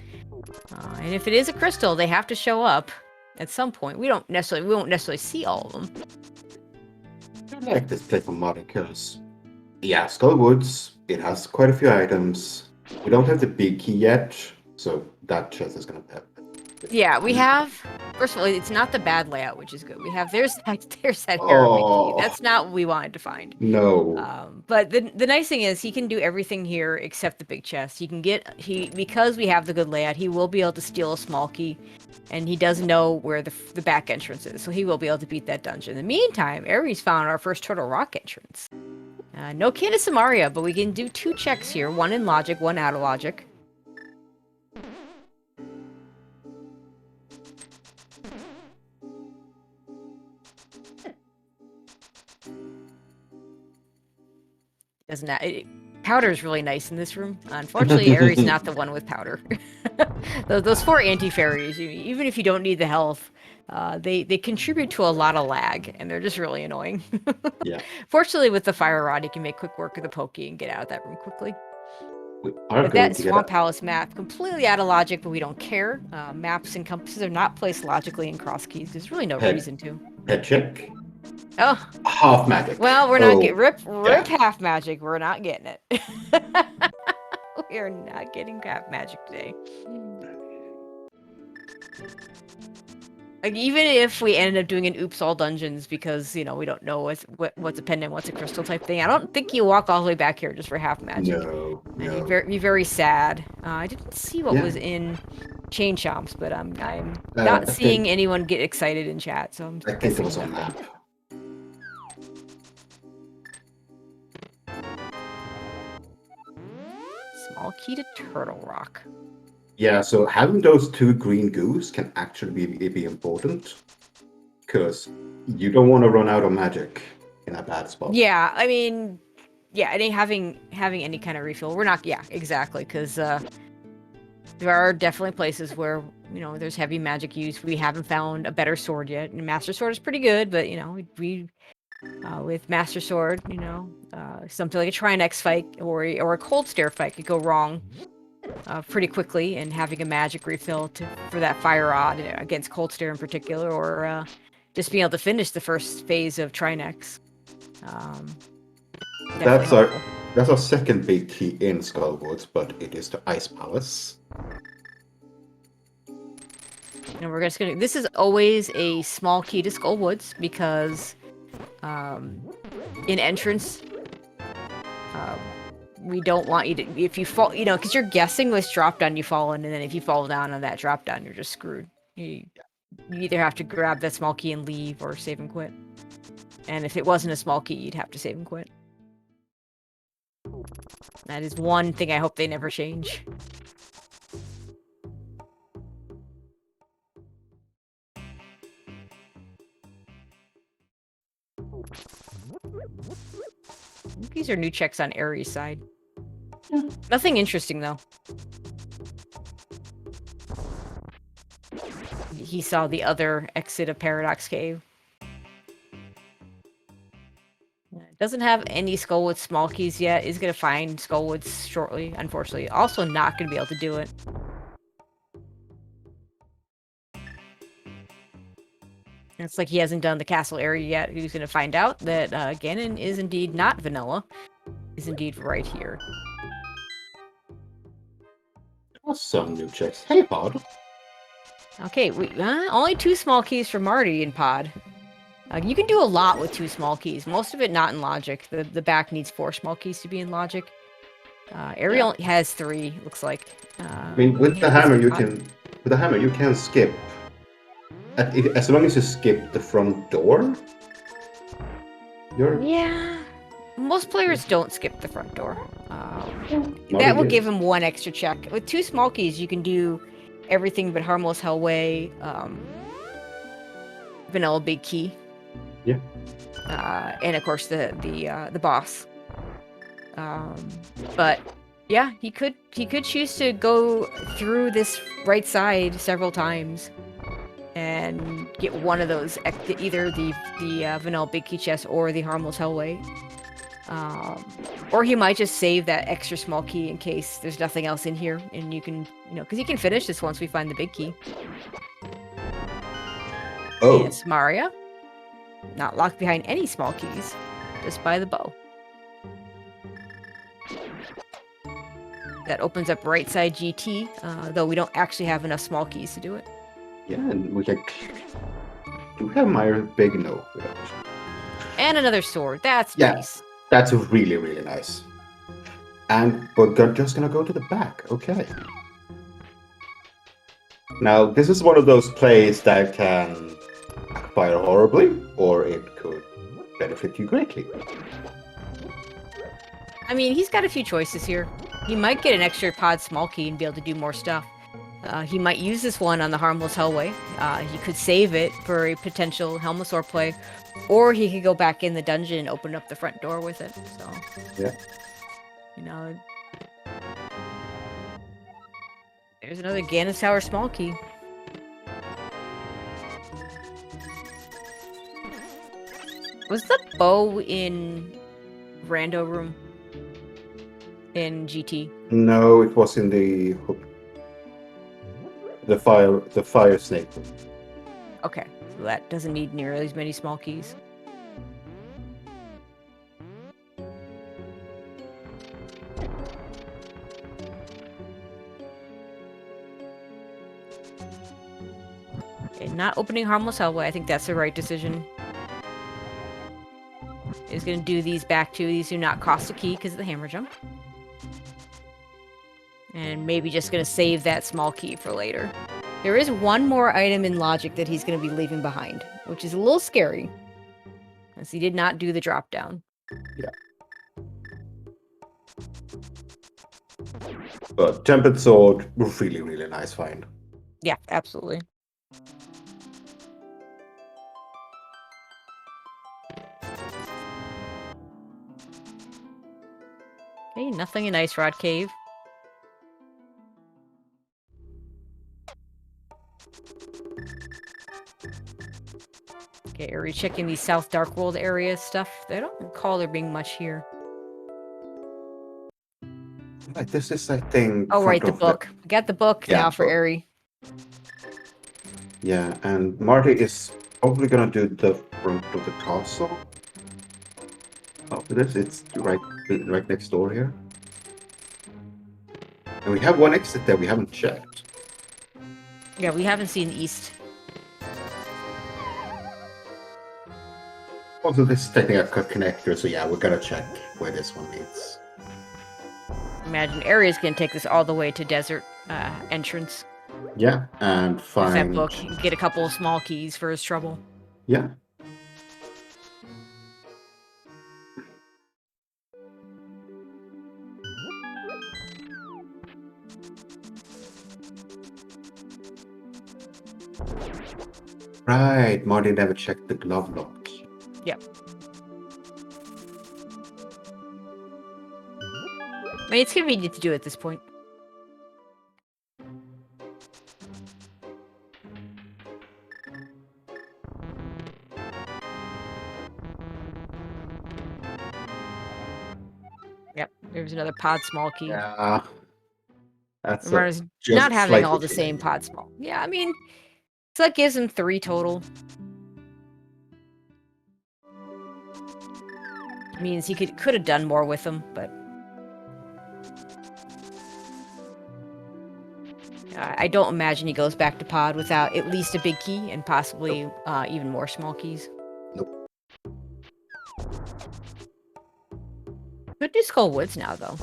and if it is a crystal, they have to show up at some point. We won't necessarily see all of them. I like this place from Mod because, yeah, Skullwoods, it has quite a few items. We don't have the big key yet, so that chest is gonna have. Yeah, we have. First of all, it's not the bad layout, which is good. We have there's that Arabic key. Oh That's not what we wanted to find. no! But the nice thing is he can do everything here except the big chest. He can because we have the good layout. He will be able to steal a small key, and he does know where the back entrance is, so he will be able to beat that dungeon. In the meantime, Ares found our first Turtle Rock entrance. No key to Samaria, but we can do 2 checks here: one in logic, one out of logic. Doesn't that powder is really nice in this room. Unfortunately, Ares not the one with powder. Those 4 anti-fairies, even if you don't need the health, they contribute to a lot of lag, and they're just really annoying. Yeah. Fortunately, with the fire rod, you can make quick work of the pokey and get out of that room quickly. We are But going that to get Swamp Palace map, completely out of logic, but we don't care. Maps and compasses are not placed logically in cross keys. There's really no head, reason to. head check. Oh, Half magic. well, we're not getting rip yeah. half magic. We're not getting it. We are not getting half magic today. Like, even if we ended up doing an oops all dungeons because we don't know what's a pendant, what's a crystal type thing, I don't think you walk all the way back here just for half magic. No. And you'd be very sad. I didn't see what was in Chain Chomps, but I'm not seeing anyone get excited in chat, so I'm I think it was on map. Small key to Turtle Rock. Yeah, so having those 2 green goos can actually be important, because you don't want to run out of magic in a bad spot. Yeah, I mean, yeah, and having any kind of refill, we're not. Yeah, exactly, because there are definitely places where there's heavy magic use. We haven't found a better sword yet, and Master Sword is pretty good, but we with Master Sword, something like a Trinex fight or a Cold Stare fight could go wrong pretty quickly, and having a magic refill for that Fire Rod against Cold Stare in particular, or just being able to finish the first phase of Trinex. That's our second big key in Skullwoods, but it is the Ice Palace. And we're just gonna. This is always a small key to Skullwoods because in entrance, we don't want you to. If you fall, because you're guessing what's drop down you fall in, and then if you fall down on that drop down, you're just screwed. You either have to grab that small key and leave, or save and quit. And if it wasn't a small key, you'd have to save and quit. That is one thing I hope they never change. These are new checks on Ares' side. Nothing interesting, though. He saw the other exit of Paradox Cave. Doesn't have any Skullwoods small keys yet. Is going to find Skullwoods shortly, unfortunately. Also not going to be able to do it. It's like he hasn't done the castle area yet. He's going to find out that Ganon is indeed not vanilla. Is indeed right here. Some new checks. Hey, Pod. Okay, only 2 small keys for Marty in Pod. You can do a lot with 2 small keys. Most of it not in logic. The back needs 4 small keys to be in logic. Ariel has 3, looks like. I mean, with the hammer, you can skip. As long as you skip the front door. Yeah. Most players don't skip the front door. That will give him 1 extra check. With 2 small keys, you can do everything but Harmless Hellway, Vanilla Big Key. Yeah. And of course the boss. But yeah, he could choose to go through this right side several times and get one of those, either the vanilla big key chest or the harmless hellway. Or he might just save that extra small key in case there's nothing else in here, and you can, because you can finish this once we find the big key. Oh. Yes, Maria. Not locked behind any small keys, just by the bow. That opens up right side GT, though we don't actually have enough small keys to do it. Yeah, and we can... Do we have Myra big? No. And another sword. That's nice. That's really, really nice. And we're just gonna go to the back. Okay. Now, this is one of those plays that can backfire horribly, or it could benefit you greatly. I mean, he's got a few choices here. He might get an extra pod small key and be able to do more stuff. He might use this one on the harmless hellway. He could save it for a potential Helmosaur play, or he could go back in the dungeon and open up the front door with it. So, yeah, there's another Ganon Tower small key. Was the bow in Rando room in GT? No, it was in the fire snake. Okay, so that doesn't need nearly as many small keys. Okay, not opening harmless hellway. I think that's the right decision. Is going to do these back two. These do not cost a key because of the hammer jump. And maybe just going to save that small key for later. There is one more item in logic that he's going to be leaving behind, which is a little scary, as he did not do the drop down. Yeah. But Tempered Sword, really, really nice find. Yeah, absolutely. Okay, nothing in Ice Rod Cave. Okay, are we checking the South Dark World area stuff? I don't recall there being much here. Like this is, I think. Oh, right, the book. We got the book now for Eri. Yeah, and Marty is probably gonna do the front of the castle. After this, it's right next door here. And we have one exit there we haven't checked. Yeah, we haven't seen east. Also, this is technically a connector, so yeah, we're gonna check where this one leads. Imagine Aria's gonna take this all the way to desert entrance. Yeah, and find that book, get a couple of small keys for his trouble. Yeah. Right, Marty never checked the glove lock. Yep. I mean, it's convenient to do at this point. Yep, there's another pod small key. Yeah. That's not having all the same pod small. Yeah, I mean, so that gives him 3 total. Means he could have done more with them, but I don't imagine he goes back to pod without at least a big key and possibly even more small keys. Nope. Could do Skull Woods now, though.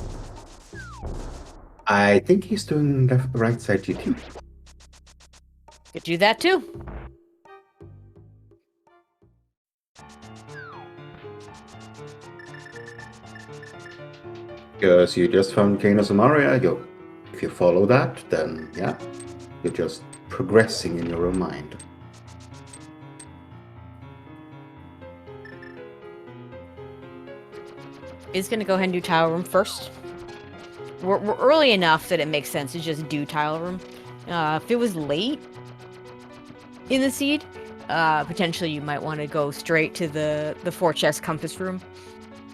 I think he's doing the right side GT. Could do that too. Because you just found Kano Samaria, if you follow that, then yeah, you're just progressing in your own mind. is going to go ahead and do tile room first. We're early enough that it makes sense to just do tile room. If it was late in the seed, potentially you might want to go straight to the 4-chest compass room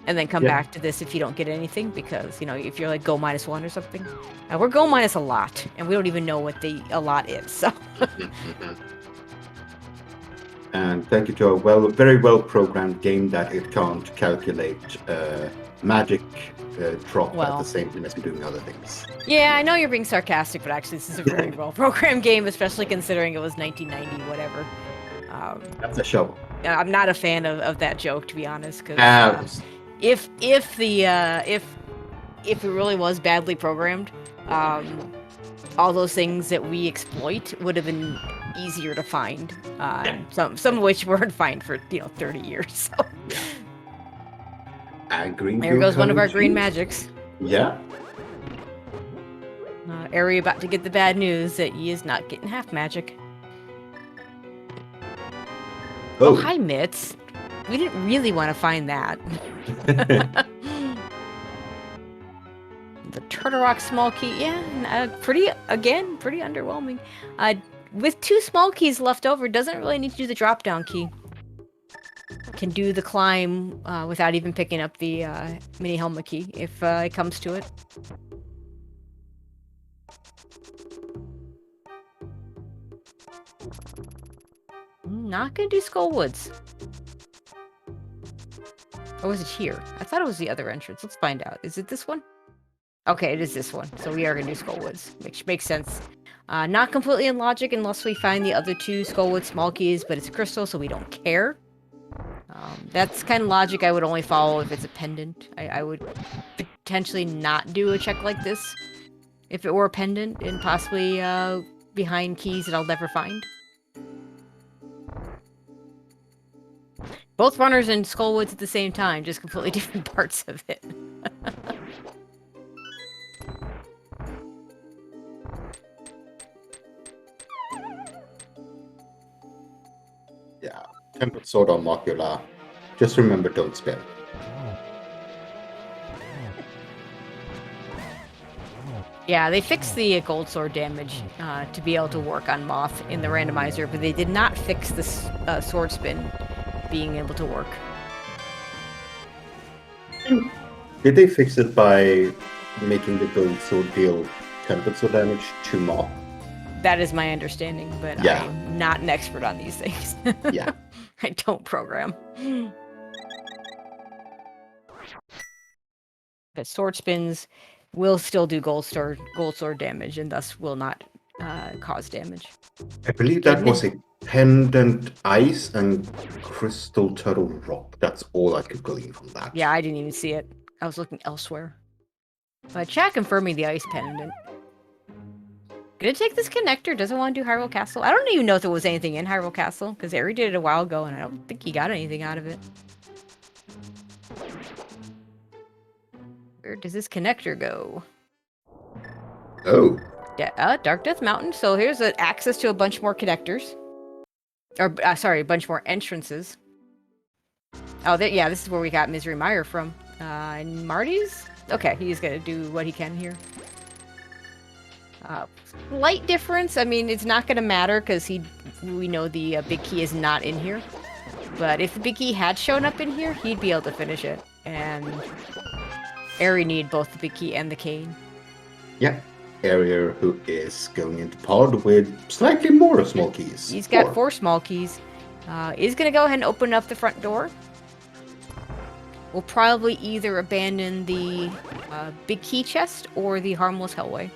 and then come back to this if you don't get anything, because, you know, if you're like go -1 or something. We're go minus a lot, and we don't even know what a lot is, so. And thank you to a very well-programmed game that it can't calculate magic drop at the same time as you're doing other things. Yeah, I know you're being sarcastic, but actually this is a very well-programmed game, especially considering it was 1990, whatever. That's a show. I'm not a fan of that joke, to be honest, because if it really was badly programmed, all those things that we exploit would have been easier to find. Some of which weren't found for 30 years. So. There goes one of our green magics. Yeah. Ari about to get the bad news that he is not getting half magic. Oh, hi, Mitz. We didn't really want to find that. The Turtle Rock small key, yeah, pretty underwhelming. With 2 small keys left over, doesn't really need to do the drop-down key. Can do the climb without even picking up the mini helmet key if it comes to it. Not gonna do Skullwoods. Or was it here? I thought it was the other entrance. Let's find out. Is it this one? Okay, it is this one. So we are gonna do Skullwoods, which makes sense. Not completely in logic unless we find the other 2 Skullwood small keys, but it's a crystal, so we don't care. That's kind of logic I would only follow if it's a pendant. I would potentially not do a check like this if it were a pendant and possibly behind keys that I'll never find. Both runners and Skullwoods at the same time, just completely different parts of it. Yeah, Tempered Sword on Macula. Just remember, don't spell. Yeah, they fixed the gold sword damage to be able to work on Moth in the randomizer, but they did not fix the sword spin being able to work. Did they fix it by making the gold sword deal tempered sword damage to Moth? That is my understanding, but I'm not an expert on these things. Yeah. I don't program. The sword spins will still do gold sword damage, and thus will not cause damage. I believe that was a pendant ice and crystal turtle rock. That's all I could glean from that. Yeah, I didn't even see it. I was looking elsewhere. But chat confirming the ice pendant. Gonna take this connector. Doesn't want to do Hyrule Castle. I don't even know if there was anything in Hyrule Castle, because Ari did it a while ago, and I don't think he got anything out of it. Where does this connector go? Oh. Dark Death Mountain. So here's access to a bunch more connectors. Or, sorry, a bunch more entrances. Oh, yeah, this is where we got Misery Mire from. And Marty's? Okay, he's gonna do what he can here. Slight difference. I mean, it's not gonna matter because we know the big key is not in here. But if the big key had shown up in here, he'd be able to finish it. And Ari need both the big key and the cane. Yeah. Area who is going into pod with slightly more small keys. He's got 4 small keys. Is gonna go ahead and open up the front door. We'll probably either abandon the big key chest or the harmless hellway.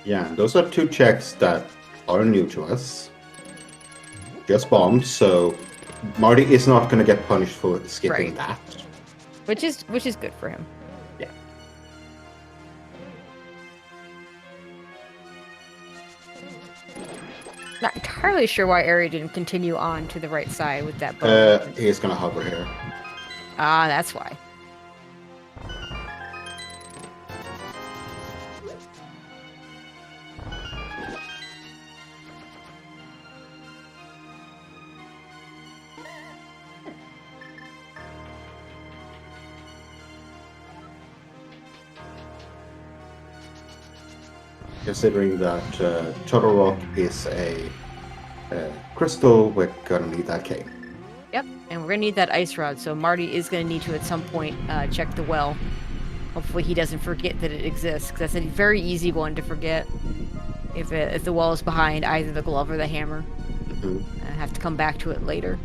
Yeah, those are 2 checks that are new to us. Just bombed, so Marty is not going to get punished for skipping that. Which is good for him. Yeah. Not entirely sure why Ari didn't continue on to the right side with that bow. He's going to hover here. Ah, that's why. considering that Turtle Rock is a crystal, we're gonna need that cane. Yep, and we're gonna need that ice rod, so Marty is gonna need to at some point check the well. Hopefully he doesn't forget that it exists, because that's a very easy one to forget. If the well is behind either the glove or the hammer. Mm-hmm. I have to come back to it later.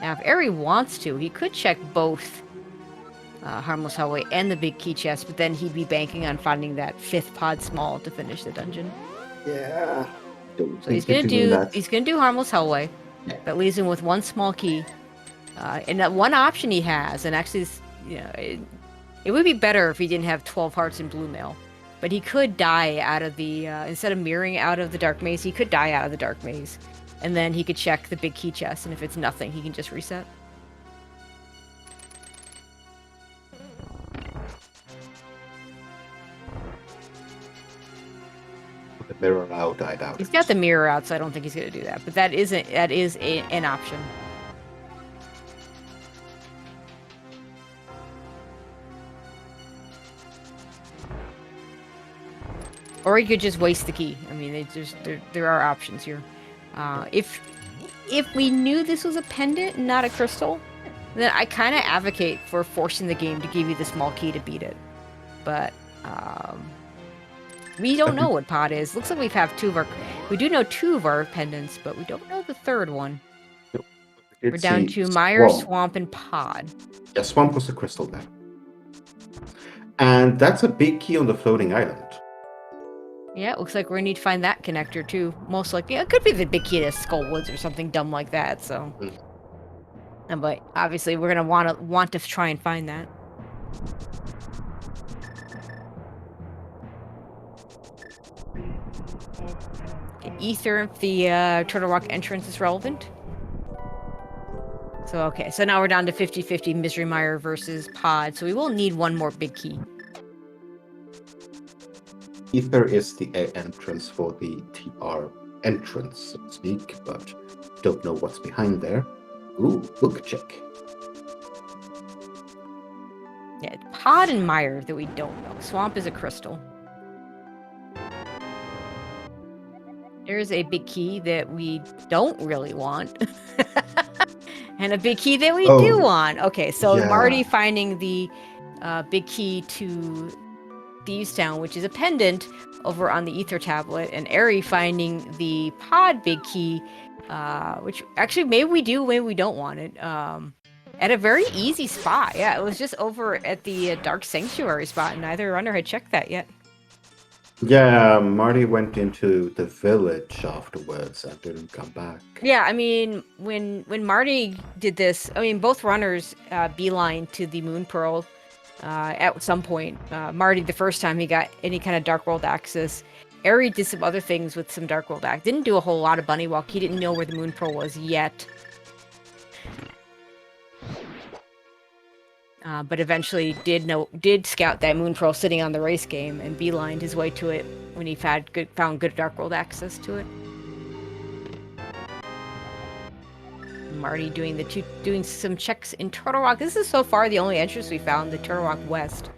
Now, if Eri wants to, he could check both Harmless Hallway and the big key chest, but then he'd be banking on finding that 5th pod small to finish the dungeon. Yeah. So he's gonna do Harmless Hallway. That leaves him with 1 small key. And that one option he has, and actually, it would be better if he didn't have 12 hearts in blue mail. But he could die out of the, instead of mirroring out of the dark maze, he could die out of the dark maze. And then he could check the big key chest, and if it's nothing, he can just reset. The mirror out, I doubt. He's got the mirror out, so I don't think he's going to do that. But that is an option. Or he could just waste the key. I mean, there are options here. If we knew this was a pendant, not a crystal, then I kind of advocate for forcing the game to give you the small key to beat it. But we don't know what pod is. Looks like we do know 2 of our pendants, but we don't know the 3rd one. We're down to Mire, Swamp, and Pod. Yeah, Swamp was the crystal there. And that's a big key on the floating island. Yeah, it looks like we're gonna need to find that connector too. Most likely, it could be the big key to Skull Woods or something dumb like that. So, but obviously, we're gonna want to try and find that. Ether, if the Turtle Rock entrance is relevant. So okay, so now we're down to 50-50 Misery Mire versus Pod. So we will need 1 more big key. Ether is the entrance for the TR entrance, so to speak, but don't know what's behind there. Ooh, book check. Yeah, Pod and Mire that we don't know. Swamp is a crystal. There's a big key that we don't really want. And a big key that we do want. Okay, so yeah. Marty finding the big key to Thieves Town, which is a pendant over on the Ether tablet, and Eri finding the Pod big key, which actually maybe we do, maybe we don't want it, at a very easy spot. Yeah, it was just over at the Dark Sanctuary spot, and neither runner had checked that yet. Yeah, Marty went into the village afterwards and didn't come back. Yeah, I mean, when Marty did this, I mean, both runners beeline to the Moon Pearl at some point. Marty, the first time he got any kind of Dark World access. Eri did some other things with some Dark World access. Didn't do a whole lot of Bunny Walk. He didn't know where the Moon Pearl was yet. But eventually did scout that Moon Pearl sitting on the race game and beelined his way to it when he found good Dark World access to it. Marty doing some checks in Turtle Rock. This is so far the only entrance we found, the Turtle Rock West.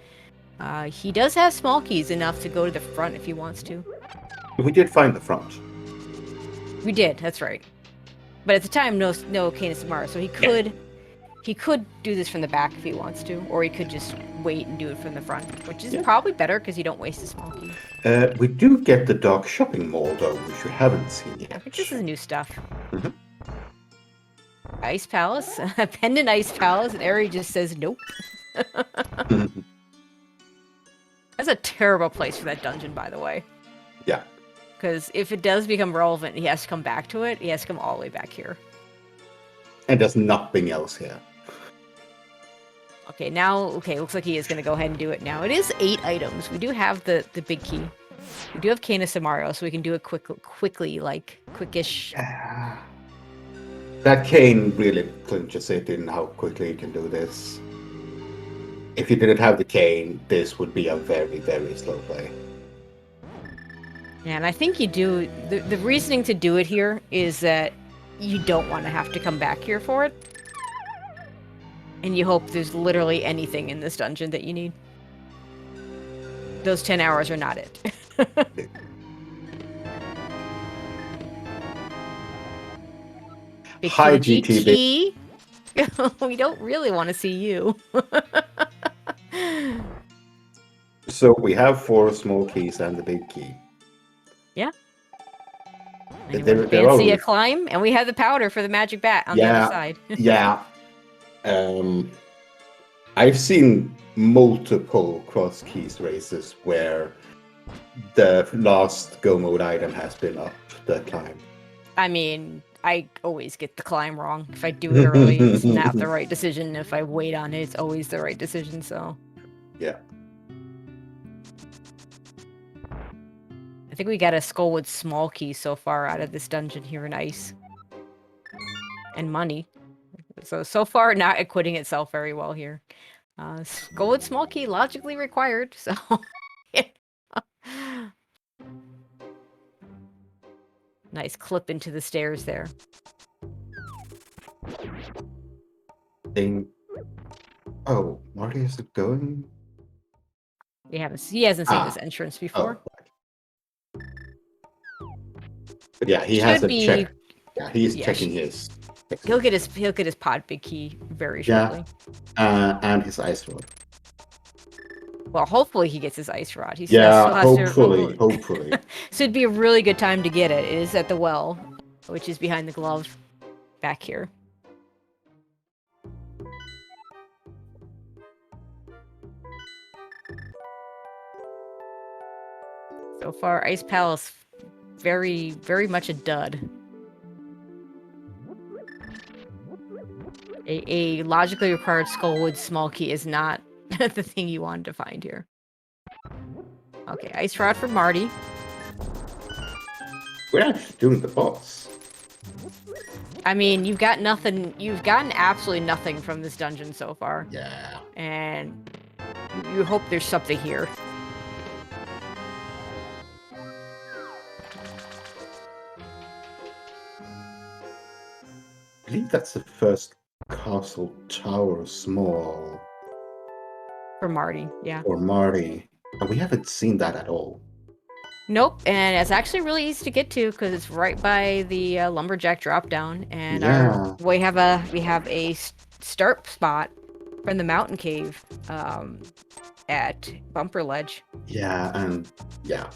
He does have small keys enough to go to the front if he wants to. We did find the front. We did, that's right. But at the time, no Canis Amara, so he could... Yeah. He could do this from the back if he wants to, or he could just wait and do it from the front, which is probably better because you don't waste a small key. We do get the Dark Shopping Mall, though, which we haven't seen yet. I think this is new stuff. Mm-hmm. Ice Palace, Pendant Ice Palace, and Eri just says nope. Mm-hmm. That's a terrible place for that dungeon, by the way. Yeah. Because if it does become relevant, he has to come back to it. He has to come all the way back here. And there's nothing else here. Okay, looks like he is going to go ahead and do it now. It is 8 items. We do have the big key. We do have Canis Amaro, so we can do it quickly, like, quickish. That cane really clinches it in how quickly you can do this. If you didn't have the cane, this would be a very, very slow play. Yeah, and I think you do... The reasoning to do it here is that you don't want to have to come back here for it. And you hope there's literally anything in this dungeon that you need. Those 10 hours are not it. Big Hi, kitty GTB. key. We don't really want to see you. So we have 4 small keys and the big key. Yeah. They're Fancy a always... climb, and we have the powder for the magic bat on the other side. Yeah. I've seen multiple cross keys races where the last go mode item has been up the climb. I mean, I always get the climb wrong. If I do it early, it's not the right decision. If I wait on it, it's always the right decision, so... Yeah. I think we got a Skullwood small key so far out of this dungeon here in Ice. And money. So far, not acquitting itself very well here. Skullwood small key logically required, so... Nice clip into the stairs there. Oh, Marty isn't going? He hasn't seen this entrance before. Oh. But yeah, he hasn't checked. Yeah, he's checking his. He'll get his pod big key very shortly. Yeah, and his ice rod. Well, hopefully he gets his ice rod. Hopefully. So it'd be a really good time to get it. It is at the well, which is behind the glove, back here. So far, Ice Palace, very, very much a dud. A logically required Skullwood small key is not the thing you wanted to find here. Okay, Ice Rod for Marty. We're actually doing the boss. I mean, you've got nothing. You've gotten absolutely nothing from this dungeon so far. Yeah. And you hope there's something here. I believe that's the first castle tower small. For Marty, yeah. Or Marty. And we haven't seen that at all. Nope, and it's actually really easy to get to because it's right by the lumberjack drop down, and we have a start spot from the mountain cave at Bumper Ledge. Yeah, and yeah,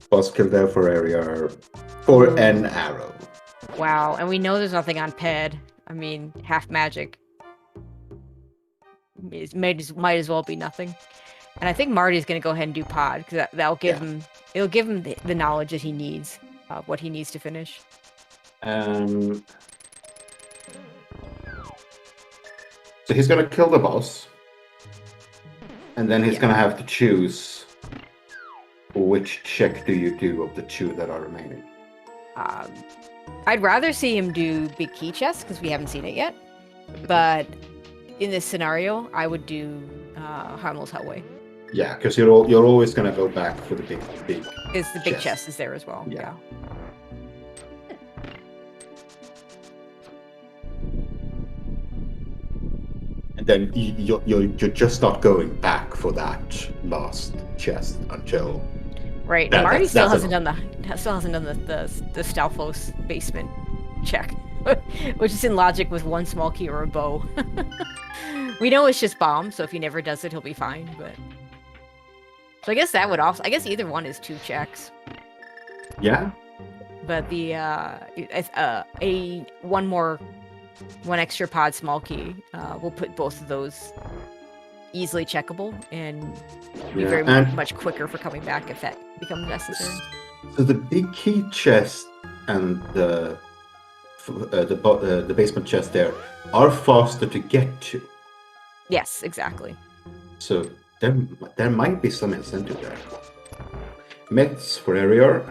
boss kill there for area for an arrow. Wow, and we know there's nothing on Ped. I mean, half magic. It might as well be nothing. And I think Marty's gonna go ahead and do pod because that'll give him. It'll give him the knowledge that he needs, what he needs to finish. So he's gonna kill the boss, and then he's gonna have to choose which check do you do of the 2 that are remaining. I'd rather see him do big key chest because we haven't seen it yet. But in this scenario, I would do Harmless Hellway. Yeah, because you're always gonna go back for the big. Because the big chest is there as well. Yeah. And then you're just not going back for that last chest until. Right. And Marty still hasn't done the Stalfos basement check, which is in logic with 1 small key or a bow. We know it's just bomb, so if he never does it, he'll be fine. But so I guess that would also. I guess either one is 2 checks. Yeah. But the one extra pod small key will put both of those easily checkable and be very much quicker for coming back if that becomes necessary. So the big key chest and the basement chest there are faster to get to. Yes, exactly. So there might be some incentive there. Mets for area.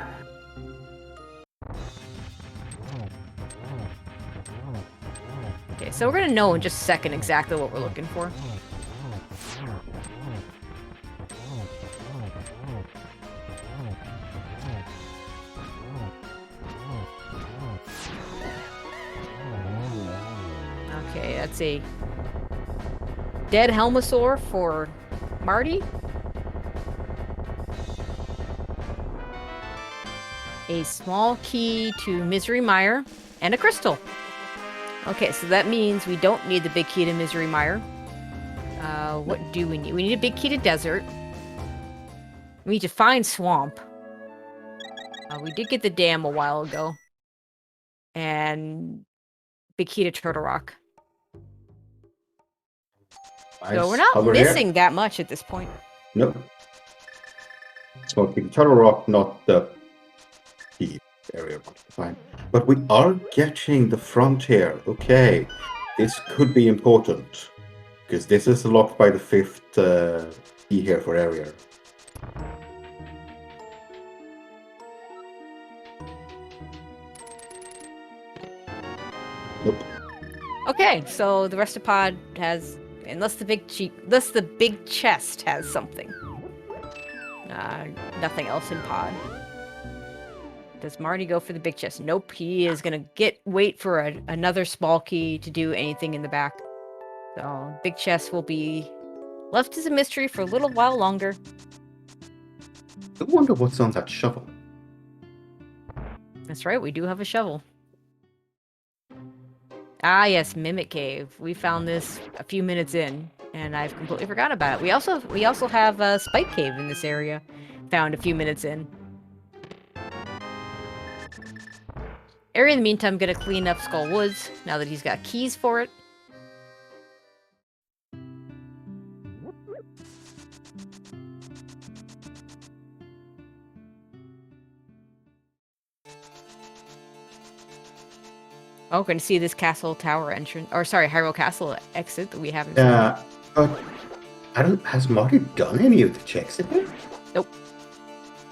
Okay, so we're gonna know in just a second exactly what we're looking for. Okay, that's a dead Helmosaur for Marty. A small key to Misery Mire, and a crystal. Okay, so that means we don't need the big key to Misery Mire. What do we need? We need a big key to Desert. We need to find Swamp. We did get the dam a while ago. And big key to Turtle Rock. So we're not missing that much at this point. Nope. Smoking Turtle Rock, not the key area. Fine. But we are getting the frontier. Okay. This could be important. Because this is locked by the 5th key here for area. Nope. Okay, so the rest of pod has, unless the big chest has something. Nothing else in pod. Does Marty go for the big chest? Nope, he is gonna wait for another small key to do anything in the back. So big chest will be left as a mystery for a little while longer. I wonder what's on that shovel. That's right, we do have a shovel. Ah, yes, Mimic Cave. We found this a few minutes in, and I've completely forgotten about it. We also have a Spike Cave in this area, found a few minutes in. Ari, in the meantime, gonna clean up Skull Woods now that he's got keys for it. Oh, going to see this castle tower entrance, or sorry, Hyrule Castle exit that we haven't seen. Yeah, but has Marty done any of the checks in here? Nope.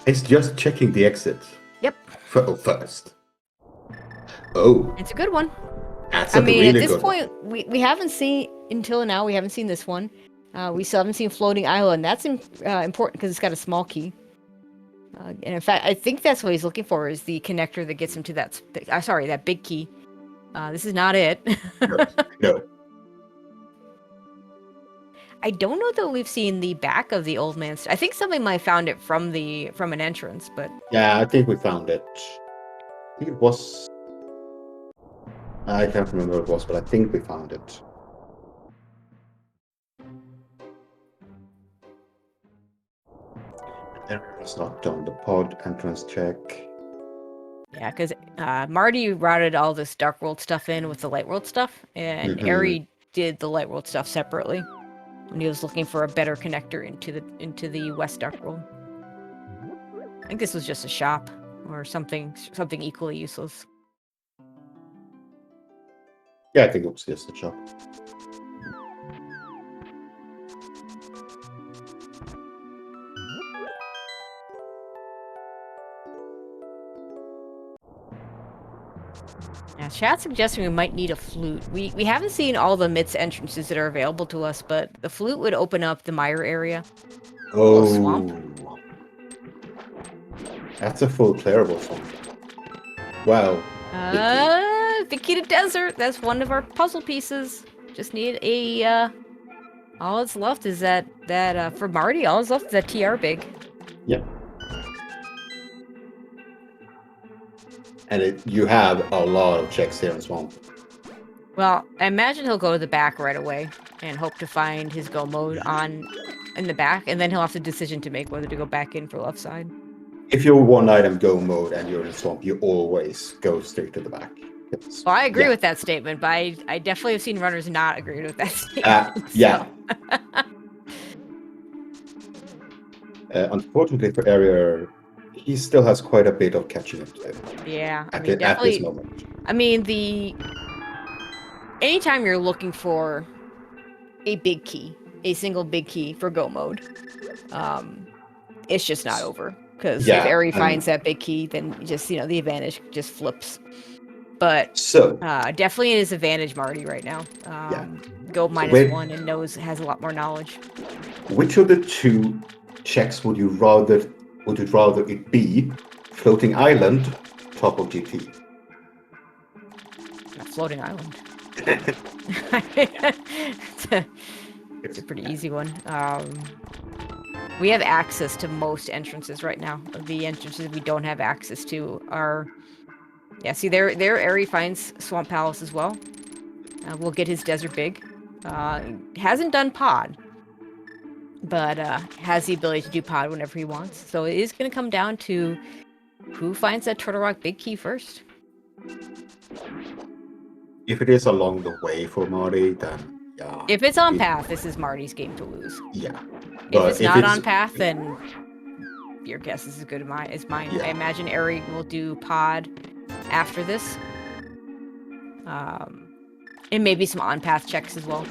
It's just checking the exit. Yep. First. Oh. It's a good one. That's a really good one. At this point, we haven't seen, until now, we haven't seen this one. We still haven't seen Floating Island. That's important because it's got a small key. And in fact, I think that's what he's looking for, is the connector that gets him to that big key. This is not it. No. I don't know that we've seen the back of the old man's. I think somebody might have found it from an entrance, but yeah, I think we found it. I think it was. I can't remember what it was, but I think we found it. It's not done the pod entrance check. Yeah, because Marty routed all this Dark World stuff in with the Light World stuff, and Ari did the Light World stuff separately when he was looking for a better connector into the West Dark World. I think this was just a shop or something equally useless. Yeah, I think it was just a shop. Yeah, chat's suggesting we might need a flute. We haven't seen all the MITS entrances that are available to us, but the flute would open up the mire area. Oh, swamp. That's a full playable swamp. Wow. Big key to desert. That's one of our puzzle pieces. Just need a. All that's left is that for Marty. All that's left is that TR big. Yep. And you have a lot of checks here in Swamp. Well, I imagine he'll go to the back right away and hope to find his go mode in the back, and then he'll have the decision to make whether to go back in for left side. If you're one item go mode and you're in Swamp, you always go straight to the back. Well, I agree with that statement, but I definitely have seen runners not agree with that statement. Yeah. Unfortunately for Area, he still has quite a bit of catching up to do. Yeah, at this moment. I mean, anytime you're looking for a single big key for go mode, it's just not over. Because if Ari finds that big key, then just the advantage just flips. But definitely in his advantage, Marty, right now. Go -1 and has a lot more knowledge. Which of the two checks would you rather it be? Floating Island, top of GT. Floating Island. It's a pretty easy one. We have access to most entrances right now. The entrances we don't have access to are... Yeah, see, there Airy finds Swamp Palace as well. We'll get his Desert Big. Hasn't done Pod, but has the ability to do Pod whenever he wants. So it is going to come down to who finds that Turtle Rock Big Key first. If it is along the way for Marty, then yeah. If it's on path, this is Marty's game to lose. Yeah. If it's not on path, then your guess is as good as mine. Yeah. I imagine Airy will do Pod after this. And maybe some on-path checks as well.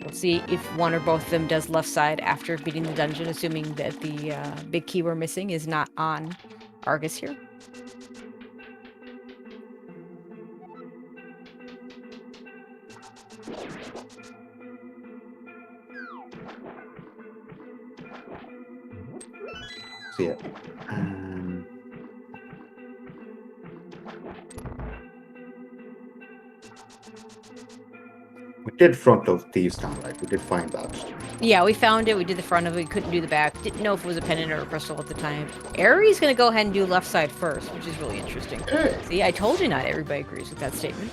We'll see if one or both of them does left side after beating the dungeon, assuming that the big key we're missing is not on Argus here. See it. We did front of Thieves Town, right? We did find that. Yeah, we found it. We did the front of it. We couldn't do the back. Didn't know if it was a pendant or a crystal at the time. Aries going to go ahead and do left side first, which is really interesting. Hey. See, I told you not everybody agrees with that statement.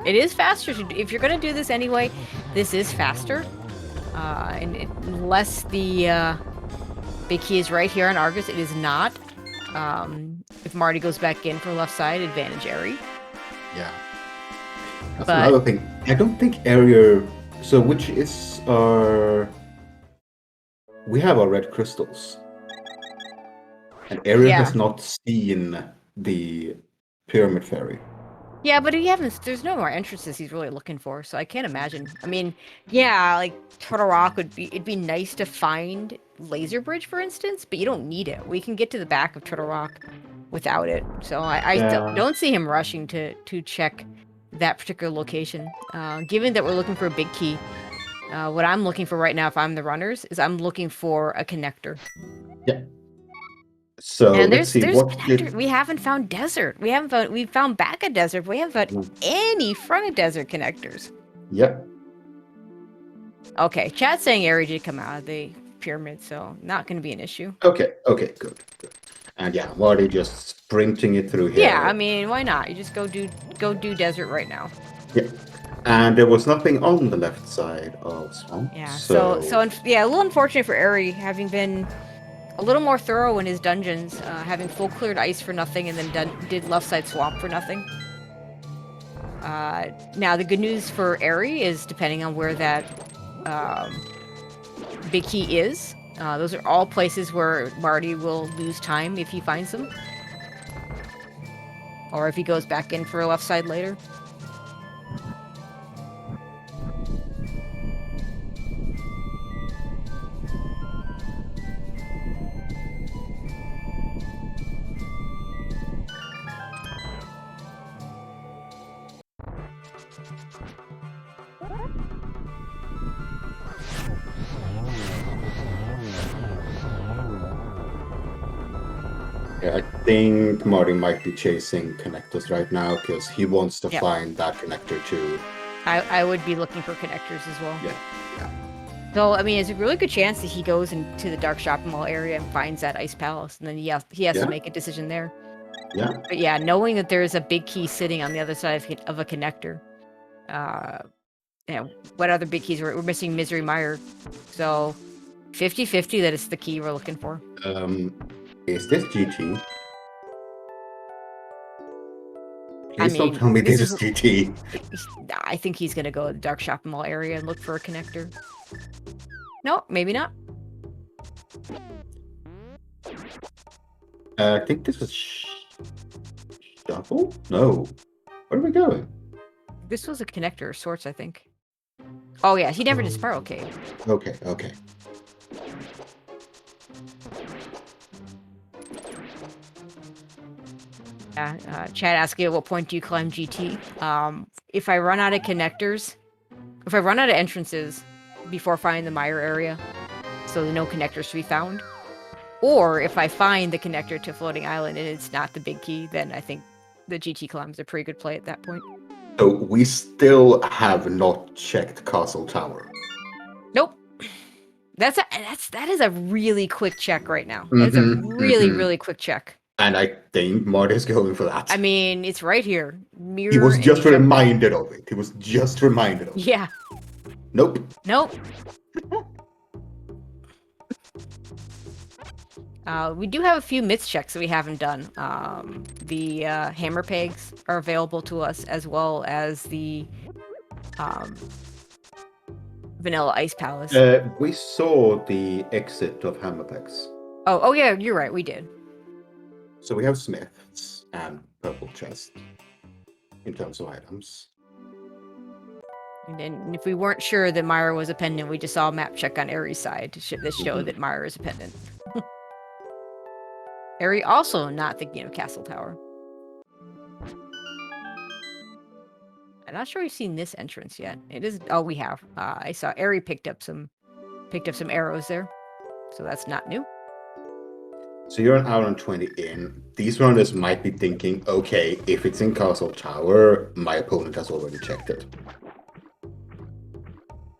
It is faster. If you're going to do this anyway, this is faster. Unless the big key is right here on Argus, it is not. If Marty goes back in for left side, advantage Airy. Yeah. That's another thing. I don't think area. So which is our? We have our red crystals, and area has not seen the pyramid fairy. Yeah, but there's no more entrances he's really looking for, so I can't imagine. I mean, yeah, like Turtle Rock it'd be nice to find Laser Bridge, for instance, but you don't need it. We can get to the back of Turtle Rock without it. So I don't see him rushing to check that particular location. Given that we're looking for a big key, what I'm looking for right now, if I'm the runners, is I'm looking for a connector. Yeah. So and let's see what we haven't found desert. We found back a desert, but we haven't found any front of desert connectors. Yep. Okay, chat's saying Airy did come out of the pyramid, so not going to be an issue. Okay, good. And yeah, Marty just sprinting it through here. Yeah, I mean, why not? You just go do desert right now. Yeah. And there was nothing on the left side of Swamp. Yeah, so yeah, a little unfortunate for Airy, having been a little more thorough in his dungeons, having full cleared ice for nothing and then did left side Swamp for nothing. Now, the good news for Airy is, depending on where that big key is, those are all places where Marty will lose time if he finds them. Or if he goes back in for a left side later. Yeah, I think Marty might be chasing connectors right now because he wants to find that connector too. I would be looking for connectors as well. Yeah. So, I mean, there's a really good chance that he goes into the Dark Shopping Mall area and finds that Ice Palace, and then he has to make a decision there. Yeah. But yeah, knowing that there's a big key sitting on the other side of a connector. What other big keys? We're missing Misery Mire. So, 50-50 that it's the key we're looking for. Is this GT? Please don't tell me this is GT. I think he's going to go to the Dark Shopping Mall area and look for a connector. No, maybe not. I think this was Shuffle? No. Where are we going? This was a connector of sorts, I think. Oh, yeah, he never did Spiral Cave. Okay. Chad asking at what point do you climb GT? If I run out of connectors, if I run out of entrances before finding the Mire area, so no connectors to be found, Or if I find the connector to Floating Island and it's not the big key, then I think the GT climb is a pretty good play at that point. So we still have not checked Castle Tower. Nope. That is a really quick check right now. That's a really quick check. And I think Marty's going for that. I mean, it's right here. Mirror. He was and just jump reminded of it. He was just reminded of it. Yeah. Nope. Nope. We do have a few myths checks that we haven't done. The hammer pegs are available to us, as well as the Vanilla Ice Palace. We saw the exit of Hammerpex. Oh yeah, you're right. We did. So we have Smiths and Purple Chest in terms of items. And then if we weren't sure that Myra was a pendant, we just saw a map check on Aries' side to show that Myra is a pendant. Aerie also not thinking of Castle Tower. I'm not sure we've seen this entrance yet. It is. Oh, we have. I saw Aerie picked up some arrows there, so that's not new. So you're an hour and 20 in. These runners might be thinking, okay, if it's in Castle Tower, my opponent has already checked it.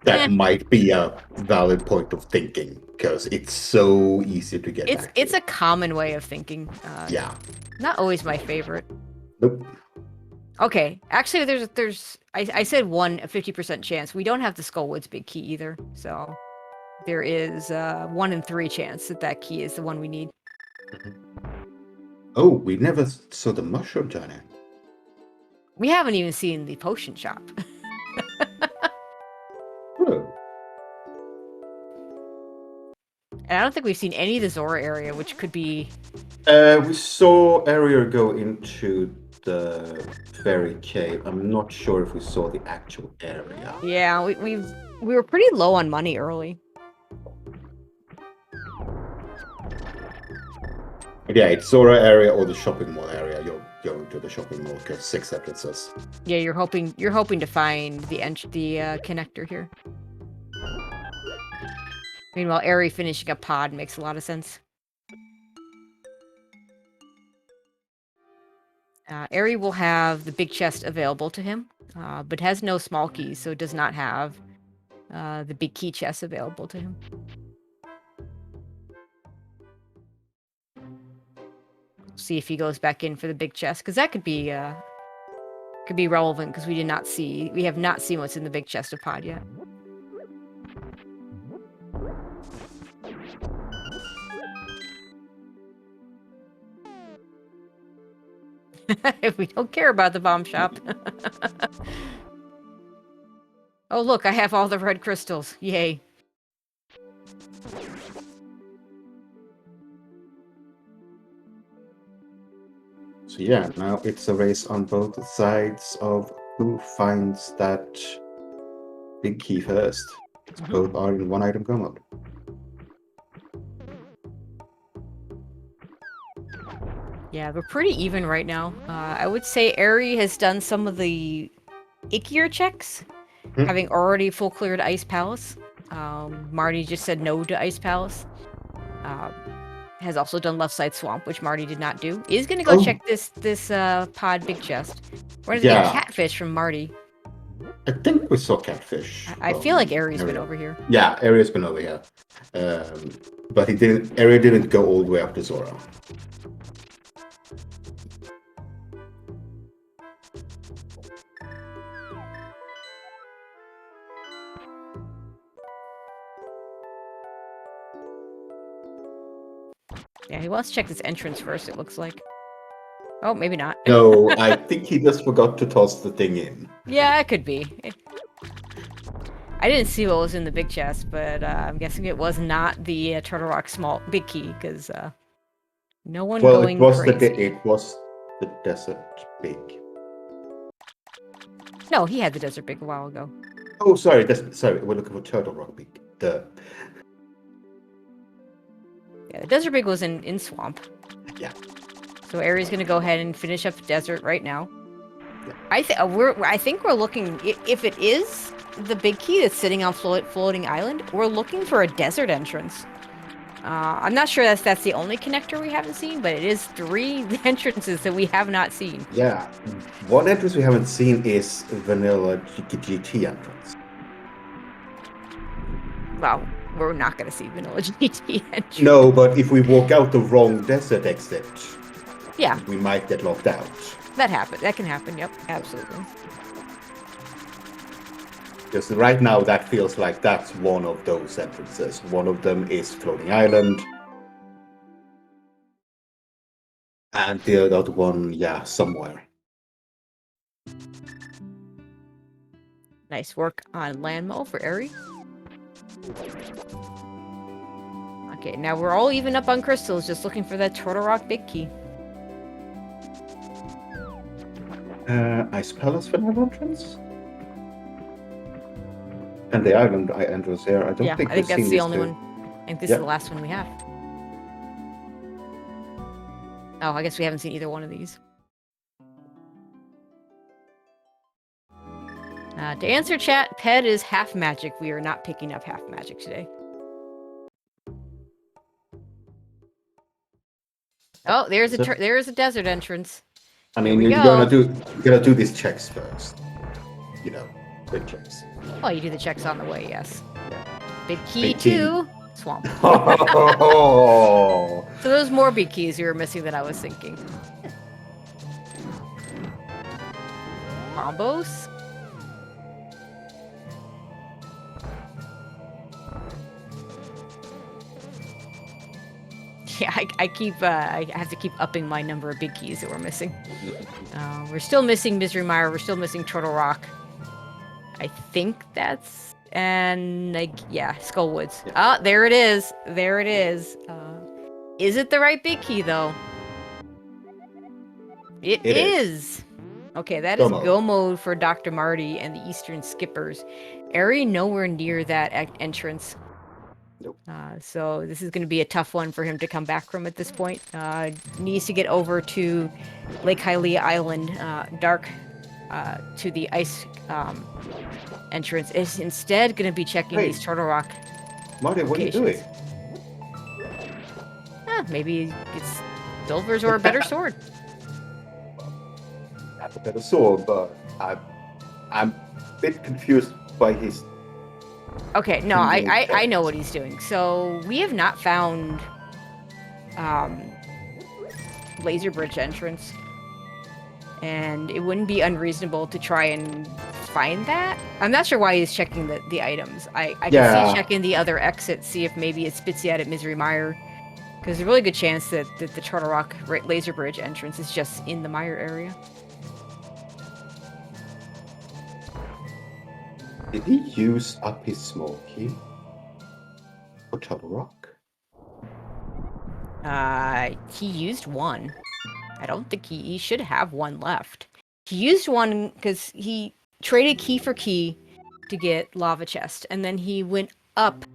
That might be a valid point of thinking, because it's so easy to get back It's to. a common way of thinking. Yeah. Not always my favorite. Nope. Okay, actually, I said a 50% chance. We don't have the Skullwoods big key either, so there is 1 in 3 chance that key is the one we need. Oh, we never saw the mushroom giant. We haven't even seen the potion shop. Oh. And I don't think we've seen any of the Zora area, which could be... We saw Ariel go into the fairy cave. I'm not sure if we saw the actual area. Yeah, we were pretty low on money early. But yeah, it's Zora area or the shopping mall area. You're going to the shopping mall because 6 entrances. Yeah, you're hoping to find the connector here. Meanwhile, Aerie finishing a pod makes a lot of sense. Aerie will have the big chest available to him, but has no small keys, so does not have the big key chest available to him. See if he goes back in for the big chest, because that could be relevant, because we have not seen what's in the big chest of pod yet. If we don't care about the bomb shop. Oh look, I have all the red crystals. Yay. So yeah, now it's a race on both sides of who finds that big key first. Both are in one item go mode. Yeah, we're pretty even right now. I would say Aerie has done some of the ickier checks, having already full cleared Ice Palace. Marty just said no to Ice Palace. Has also done left side swamp, which Marty did not do. Is gonna go check this pod big chest. We're gonna get catfish from Marty. I think we saw catfish. I feel like Aerie's been over here. Yeah, Aerie's been over here. But Aerie didn't go all the way up to Zora. Yeah, he wants to check this entrance first, it looks like. Oh, maybe not. No, I think he just forgot to toss the thing in. Yeah, it could be. I didn't see what was in the big chest, but I'm guessing it was not the Turtle Rock big key, because no one going crazy. It was the desert big. No, he had the desert big a while ago. Oh, sorry, we're looking for Turtle Rock big. Duh. Yeah, the desert big was in swamp. Yeah. So Aerie's gonna go ahead and finish up the desert right now. Yeah. I think we're looking, if it is the big key that's sitting on floating island, we're looking for a desert entrance. I'm not sure that's the only connector we haven't seen, but it is 3 entrances that we have not seen. Yeah. One entrance we haven't seen is vanilla GT entrance. Well, we're not going to see vanilla GT entrance. No, but if we walk out the wrong desert exit, Yeah, we might get locked out. that happens. That can happen. Yep, absolutely. Because right now that feels like that's one of those entrances. One of them is Floating Island. And the other one, yeah, somewhere. Nice work on land mo for Eri. Okay, now we're all even up on crystals, just looking for that Turtle Rock big key. Ice Palace vanilla entrance? And the island entrance here. I don't think I think we've that's seen the these only two. one. I think this is the last one we have. Oh, I guess we haven't seen either one of these. To answer chat, Ped is half magic. We are not picking up half magic today. Oh, there's a desert entrance. I mean, you're gonna do these checks first. You know, quick checks. Oh, you do the checks on the way, yes. Yeah. Big key too. Swamp. Oh. So those more big keys you were missing than I was thinking. Combos? Yeah, I have to keep upping my number of big keys that we're missing. We're still missing Misery Mire. We're still missing Turtle Rock. I think that's... And, yeah, Skullwoods. Yeah. Ah, there it is. There it is. Is it the right big key, though? It is. Okay, that is go mode for Dr. Marty and the Eastern Skippers. Eri nowhere near that entrance. Nope. So this is going to be a tough one for him to come back from at this point. Needs to get over to Lake Hylia Island, dark, to the ice entrance. Is instead going to be checking these Turtle Rock Marty, what are you doing? Maybe it's silvers or a better sword. Have a better sword, but I'm a bit confused by his... Okay, no, I know what he's doing. So we have not found Laser Bridge entrance, and it wouldn't be unreasonable to try and find that. I'm not sure why he's checking the items. I can see checking the other exit, see if maybe it spits you out at Misery Mire, because there's a really good chance that the Turtle Rock Laser Bridge entrance is just in the Mire area. Did he use up his small key for Turtle Rock? He used one. I don't think he should have one left. He used one because he traded key for key to get Lava Chest, and then he went up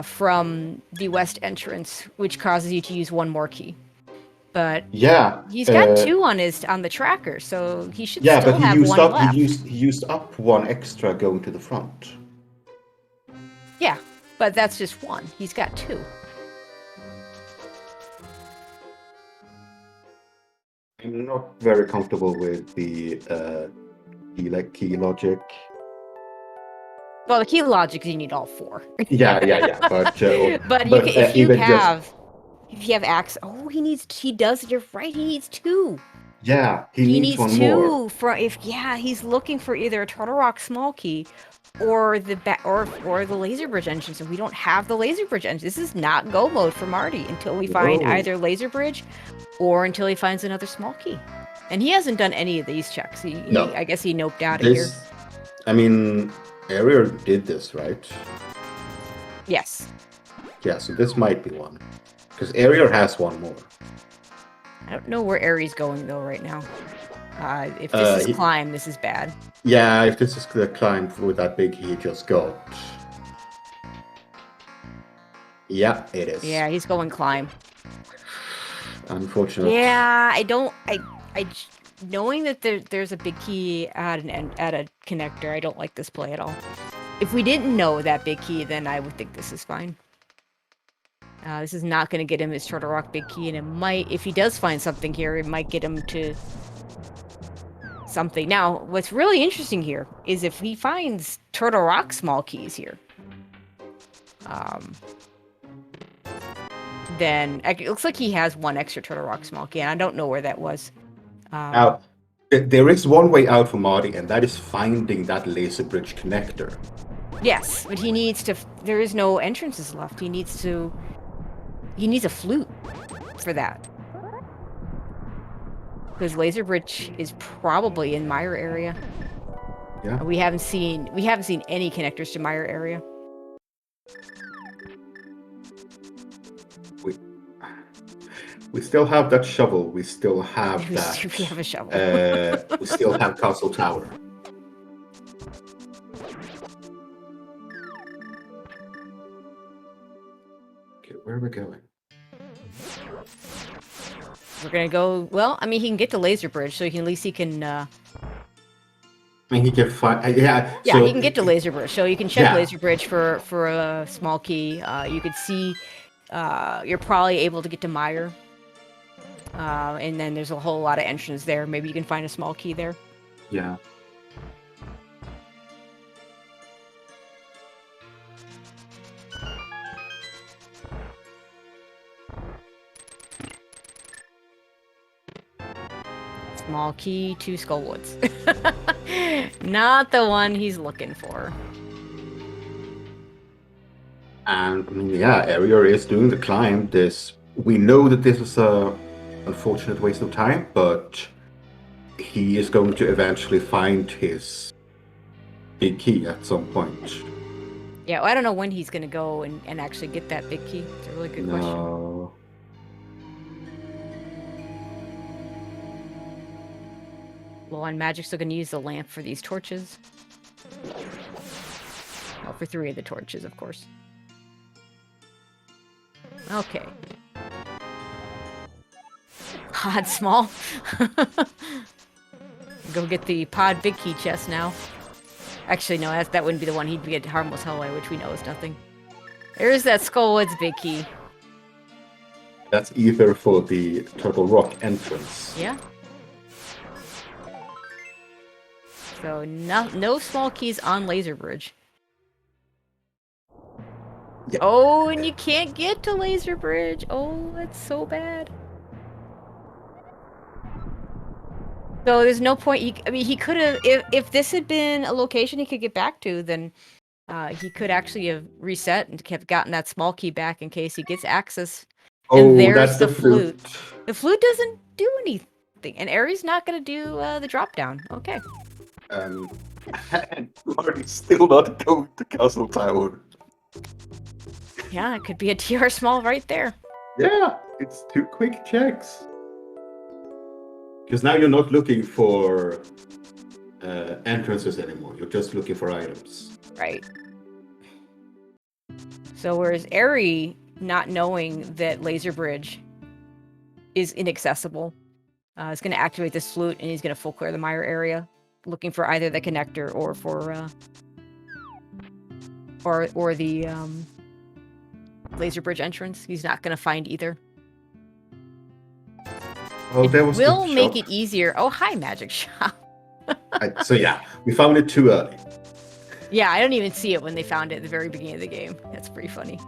from the west entrance, which causes you to use one more key. But yeah, he's got 2 on the tracker, so he should still but have one left. He used up 1 extra going to the front. Yeah, but that's just 1. He's got 2. I'm not very comfortable with the key logic. Well, the key logic is you need all 4. Yeah. But if you have access, he does. You're right. He needs 2. Yeah, he needs 1 more. He's looking for either a Turtle Rock small key or the Laser Bridge engine. So we don't have the Laser Bridge engine. This is not go mode for Marty until we find either Laser Bridge or until he finds another small key. And he hasn't done any of these checks. I guess he noped out of here. I mean, Ariel did this, right? Yes. Yeah, so this might be one. Because Ariel has 1 more. I don't know where Aries going, though, right now. If this is climb, this is bad. Yeah, if this is the climb with that big he just got. Yeah, it is. Yeah, he's going climb. Unfortunate. Yeah, knowing that there's a big key at a connector, I don't like this play at all. If we didn't know that big key, then I would think this is fine. This is not going to get him his Turtle Rock big key, and it might, if he does find something here, it might get him to something. Now, what's really interesting here is if he finds Turtle Rock small keys here, then it looks like he has one extra Turtle Rock small key, and I don't know where that was. Now, there is one way out for Marty, and that is finding that laser bridge connector. Yes, but he needs to. There is no entrances left. He needs to. He needs a flute for that. Because Laser Bridge is probably in Mire area. Yeah. We haven't seen any connectors to Mire area. We still have that shovel. We still have that. We have a shovel. We still have Castle Tower. Okay, where are we going? We're gonna go. Well, I mean, he can get to Laser Bridge, so at least he can. I mean, he can find. Yeah. Yeah, So he can get to Laser Bridge, so you can check Yeah. Laser Bridge for a small key. You could see. You're probably able to get to Mire. And then there's a whole lot of entrances there. Maybe you can find a small key there. Yeah. Small key to Skullwoods. Not the one he's looking for. And I mean, yeah, Ariel is doing the climb. We know that this is a unfortunate waste of time, but he is going to eventually find his big key at some point. Yeah, well, I don't know when he's gonna go and actually get that big key. It's a really good question. No. Well, on Magic's still gonna use the lamp for these torches. Well, for 3 of the torches, of course. Okay. Pod small. Go get the pod big key chest now. Actually, no, that wouldn't be the one. He'd get Harmless Hellway, which we know is nothing. There's that Skullwoods big key. That's either for the Turtle Rock entrance. Yeah. So no small keys on Laser Bridge. Yeah. Oh, and you can't get to Laser Bridge. Oh, that's so bad. So there's no point. I mean, he could have. If this had been a location he could get back to, then he could actually have reset and have gotten that small key back in case he gets access. And there's that's the flute. The flute doesn't do anything, and Aries not going to do the drop down. Okay. And Marty's still not going to Castle Tower. Yeah, it could be a TR small right there. Yeah, it's 2 quick checks. Because now you're not looking for entrances anymore. You're just looking for items. Right. So whereas Airy, not knowing that Laser Bridge is inaccessible, is going to activate this flute and he's going to full clear the Mire area, looking for either the connector or for or the Laser Bridge entrance. He's not going to find either. Oh, there was will the make shop. it easier. Oh, hi, Magic Shop. So yeah, we found it too early. Yeah, I don't even see it when they found it at the very beginning of the game. That's pretty funny.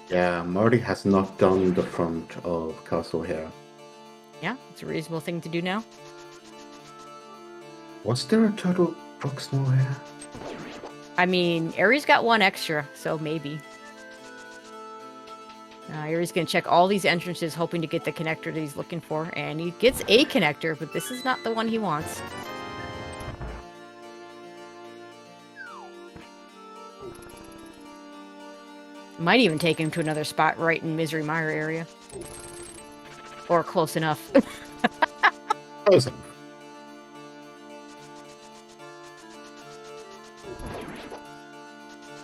Yeah, Marty has not done the front of Castle here. Yeah, it's a reasonable thing to do now. Was there a Turtle Rock small here? I mean, Aries got 1 extra, so maybe. Aries gonna check all these entrances, hoping to get the connector that he's looking for, and he gets a connector, but this is not the one he wants. Might even take him to another spot right in Misery Mire area. Or close enough. Awesome.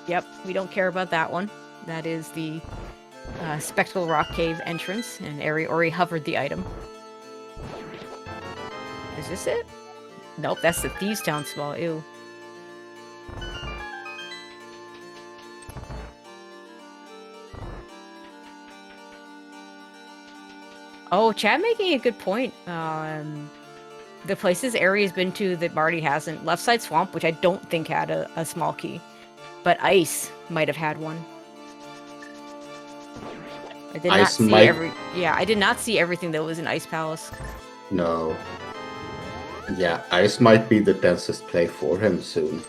Yep, we don't care about that one. That is the Spectral Rock Cave entrance, and Ori hovered the item. Is this it? Nope, that's the Thieves Town small. Ew. Oh, Chad making a good point. The places Ari's been to that Marty hasn't. Left Side Swamp, which I don't think had a small key. But Ice might have had one. I did not see I did not see everything that was in Ice Palace. No. Yeah, Ice might be the densest play for him soon.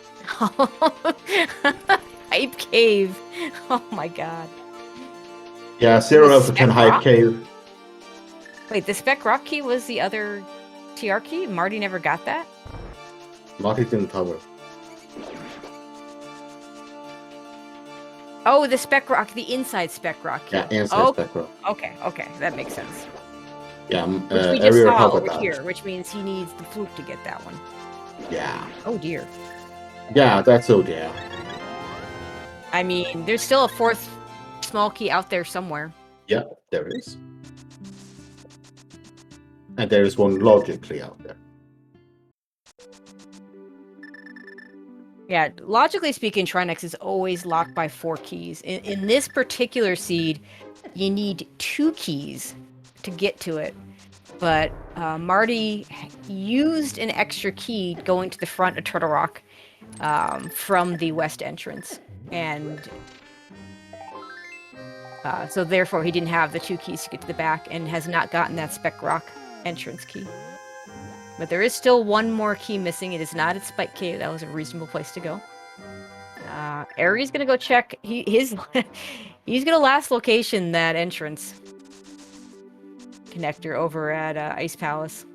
Hype Cave. Oh my god. Yeah, 0 out of 10 Hype Cave. Wait, the Spec Rock key was the other TR key? Marty never got that? Marty didn't have it. Oh, the Spec Rock, the inside Spec Rock key. Yeah, inside Spec Rock. Okay, that makes sense. Yeah, which we just saw over here, which means he needs the fluke to get that one. Yeah. Oh dear. Yeah, that's oh dear. I mean, there's still a fourth small key out there somewhere. Yeah, there is. And there is one logically out there. Yeah, logically speaking, Trinex is always locked by 4 keys. In this particular seed, you need 2 keys to get to it. But Marty used an extra key going to the front of Turtle Rock from the west entrance. And so therefore he didn't have the 2 keys to get to the back and has not gotten that Spec Rock entrance key. But there is still one more key missing. It is not at Spike Cave. That was a reasonable place to go. Ari's gonna go check he's gonna last location that entrance connector over at Ice Palace.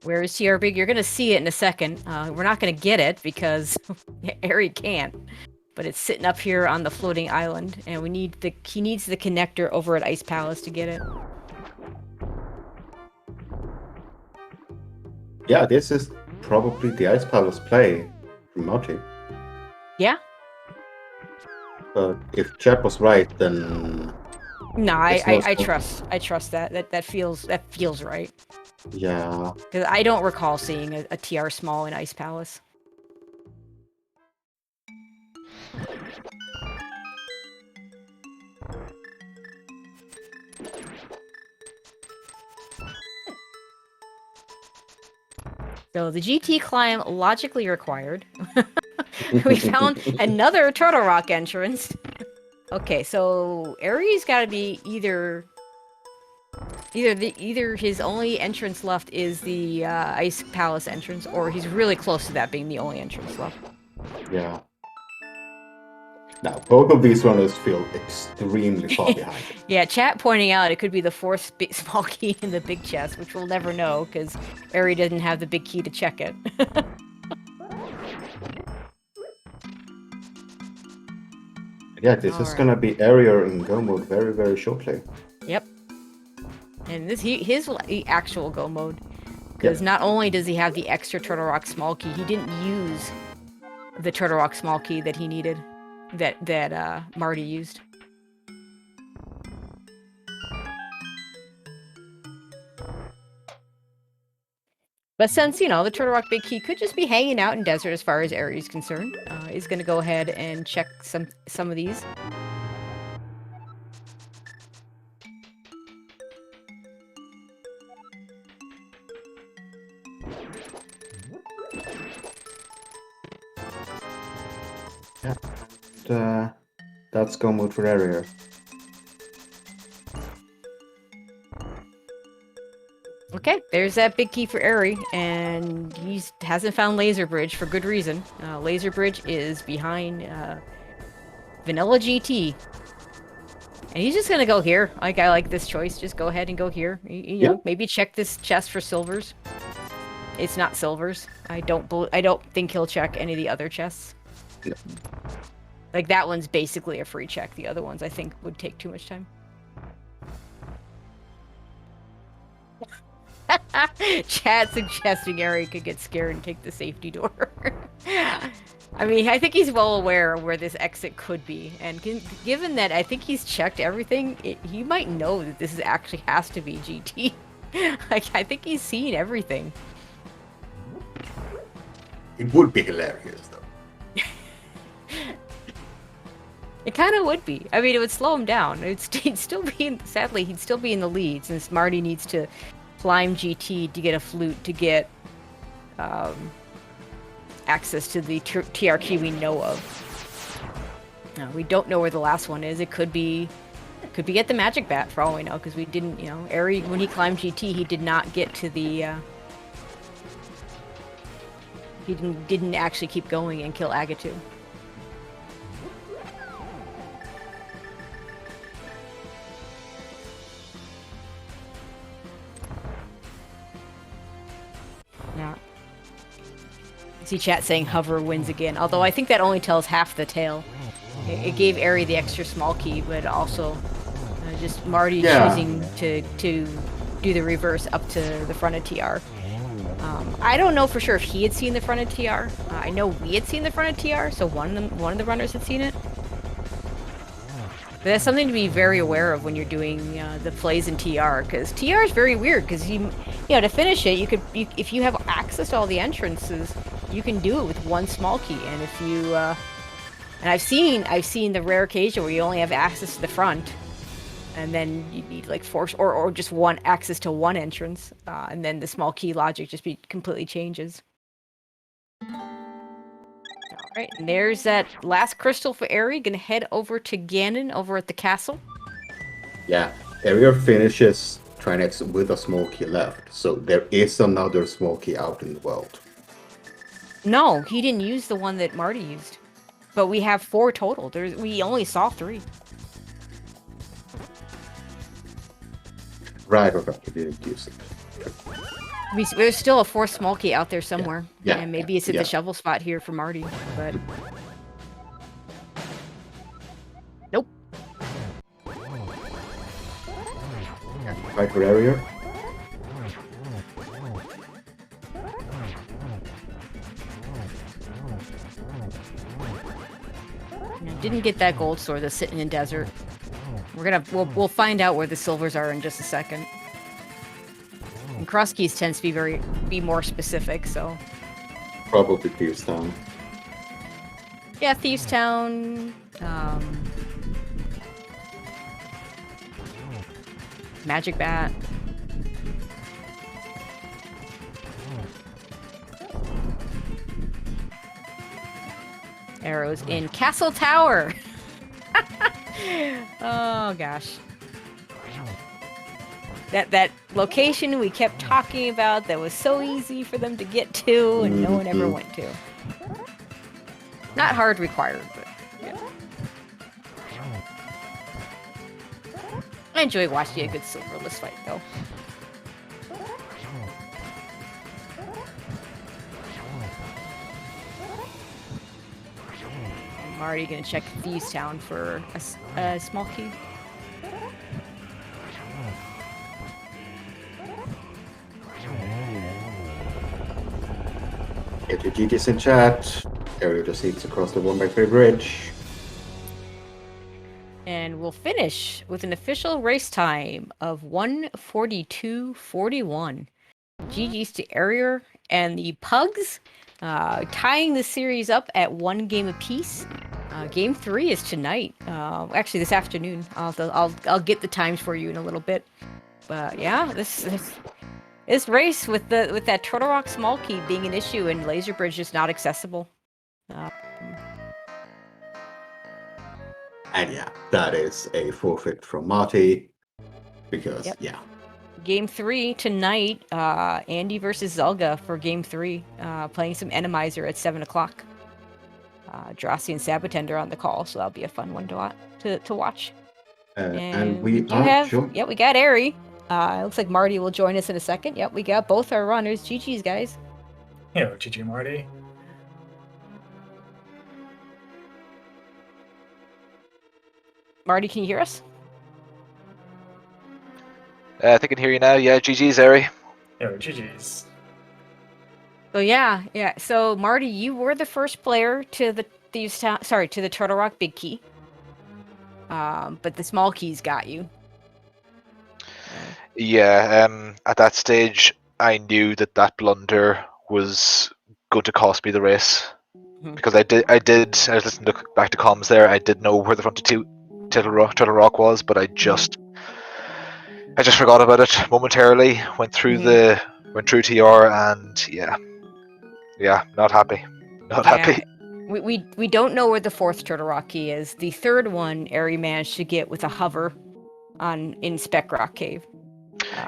Where is TR Big? You're gonna see it in a second. We're not gonna get it because Ari can't. But it's sitting up here on the floating island, and he needs the connector over at Ice Palace to get it. Yeah, this is probably the Ice Palace play from Marty. Yeah. But if Chad was right, then no, I trust that. That feels right. Yeah. Because I don't recall seeing a TR small in Ice Palace. So the GT climb logically required. We found another Turtle Rock entrance. Okay, so Ari's got to be either his only entrance left is the Ice Palace entrance, or he's really close to that being the only entrance left. Yeah. Now, both of these runners feel extremely far behind. Yeah, chat pointing out it could be the 4th small key in the big chest, which we'll never know because Ari doesn't have the big key to check it. Yeah, this is gonna be area in go mode very, very shortly. Yep. And this his actual go mode, because not only does he have the extra Turtle Rock small key, he didn't use the Turtle Rock small key that he needed, that Marty used. But since, you know, the Turtle Rock big key could just be hanging out in desert as far as Ari is concerned, he's going to go ahead and check some of these. Yeah. That's go mode for area. Okay, there's that big key for Ari, and he hasn't found Laser Bridge for good reason. Laser Bridge is behind Vanilla GT. And he's just gonna go here. Like, I like this choice. Just go ahead and go here. You know, maybe check this chest for silvers. It's not silvers. I don't think he'll check any of the other chests. No. Like, that one's basically a free check. The other ones, I think, would take too much time. Chad suggesting Ari could get scared and take the safety door. I mean, I think he's well aware of where this exit could be, and given that I think he's checked everything, he might know that this actually has to be GT. Like, I think he's seen everything. It would be hilarious, though. It kind of would be. I mean, it would slow him down. He'd still be sadly, he'd still be in the lead since Marty needs to climb GT to get a flute to get access to the TRQ we know of. We don't know where the last one is. It could be at the Magic Bat for all we know, because we didn't, Eri, when he climbed GT, he did not get to the, he didn't actually keep going and kill Agatu. Yeah. I see chat saying Hover wins again, although I think that only tells half the tale. It gave Eri the extra small key, but also just Marty choosing to do the reverse up to the front of TR. I don't know for sure if he had seen the front of TR. I know we had seen the front of TR, so one of the runners had seen it. But that's something to be very aware of when you're doing the plays in TR, because TR is very weird. Because to finish it, if you have access to all the entrances, you can do it with one small key. And if you and I've seen the rare occasion where you only have access to the front, and then you need like force or just one access to one entrance, and then the small key logic just completely changes. Alright, and there's that last crystal for Eri. Gonna head over to Ganon over at the castle. Yeah, Area finishes Trinex with a small key left, so there is another small key out in the world. No, he didn't use the one that Marty used. But we have 4 total. We only saw 3. Right, he didn't use it. There's still a 4th small key out there somewhere. Yeah. And maybe it's at the shovel spot here for Marty, but... Nope. Right for Area. Didn't get that gold sword that's sitting in desert. We'll find out where the silvers are in just a second. And cross keys tends to be more specific, so. Probably Thieves Town. Yeah, Thieves Town. Magic Bat. Arrows in Castle Tower. Oh gosh. That location we kept talking about that was so easy for them to get to and no one ever went to. Not hard required, but yeah. I enjoy watching a good silverless fight though. I'm already gonna check Thieves Town for a small key. Get your GTs in chat. Area just eats across the 1x3 bridge. And we'll finish with an official race time of 1:42.41. GG's to Area and the Pugs, tying the series up at 1 game apiece. Game 3 is tonight. Actually, this afternoon. I'll get the times for you in a little bit. But yeah, this race with that Turtle Rock small key being an issue and Laser Bridge just not accessible. And yeah, that is a forfeit from Marty. Because, yeah. Game 3 tonight, Andy versus Zelga for Game 3. Playing some Randomizer at 7 o'clock. Drossi and Sabotender on the call, so that'll be a fun one to watch. And we we got Eri. Looks like Marty will join us in a second. Yep, we got both our runners. GG's, guys. Yo, GG, Marty. Marty, can you hear us? I think I can hear you now. Yeah, GG's, Eri. Yo, GG's. So yeah. So Marty, you were the first player to the Turtle Rock big key. But the small keys got you. Yeah, at that stage, I knew that blunder was going to cost me the race. Mhm. because I was listening back to comms there. I did know where the front of Turtle Rock was, but I just forgot about it momentarily. Went through TR, and yeah, not happy, not Yeah, happy. we don't know where the fourth Turtle Rock key is. The third one, Ari managed to get with a hover in Spec Rock Cave.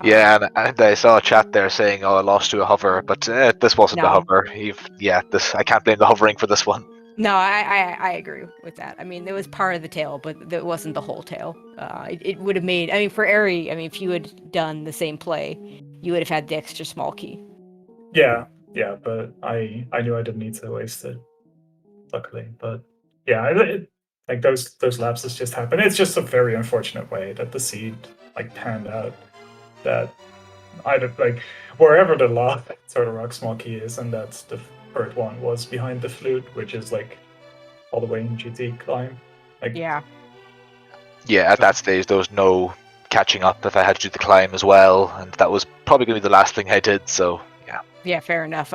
Yeah, and I saw a chat there saying, "Oh, I lost to a hover," but this wasn't a No. hover. I can't blame the hovering for this one. No, I agree with that. I mean, it was part of the tail, but it wasn't the whole tail. It would have made. I mean, for Ari, I mean, if you had done the same play, you would have had the extra small key. Yeah, but I knew I didn't need to waste it, luckily. But yeah, like those lapses just happen. It's just a very unfortunate way that the seed like panned out. That either like wherever the last Turtle Rock small key is, and that's the third one was behind the flute, which is like all the way in GT climb. Like Yeah. Yeah, at that stage there was no catching up if I had to do the climb as well, and that was probably going to be the last thing I did. So yeah. Yeah, fair enough.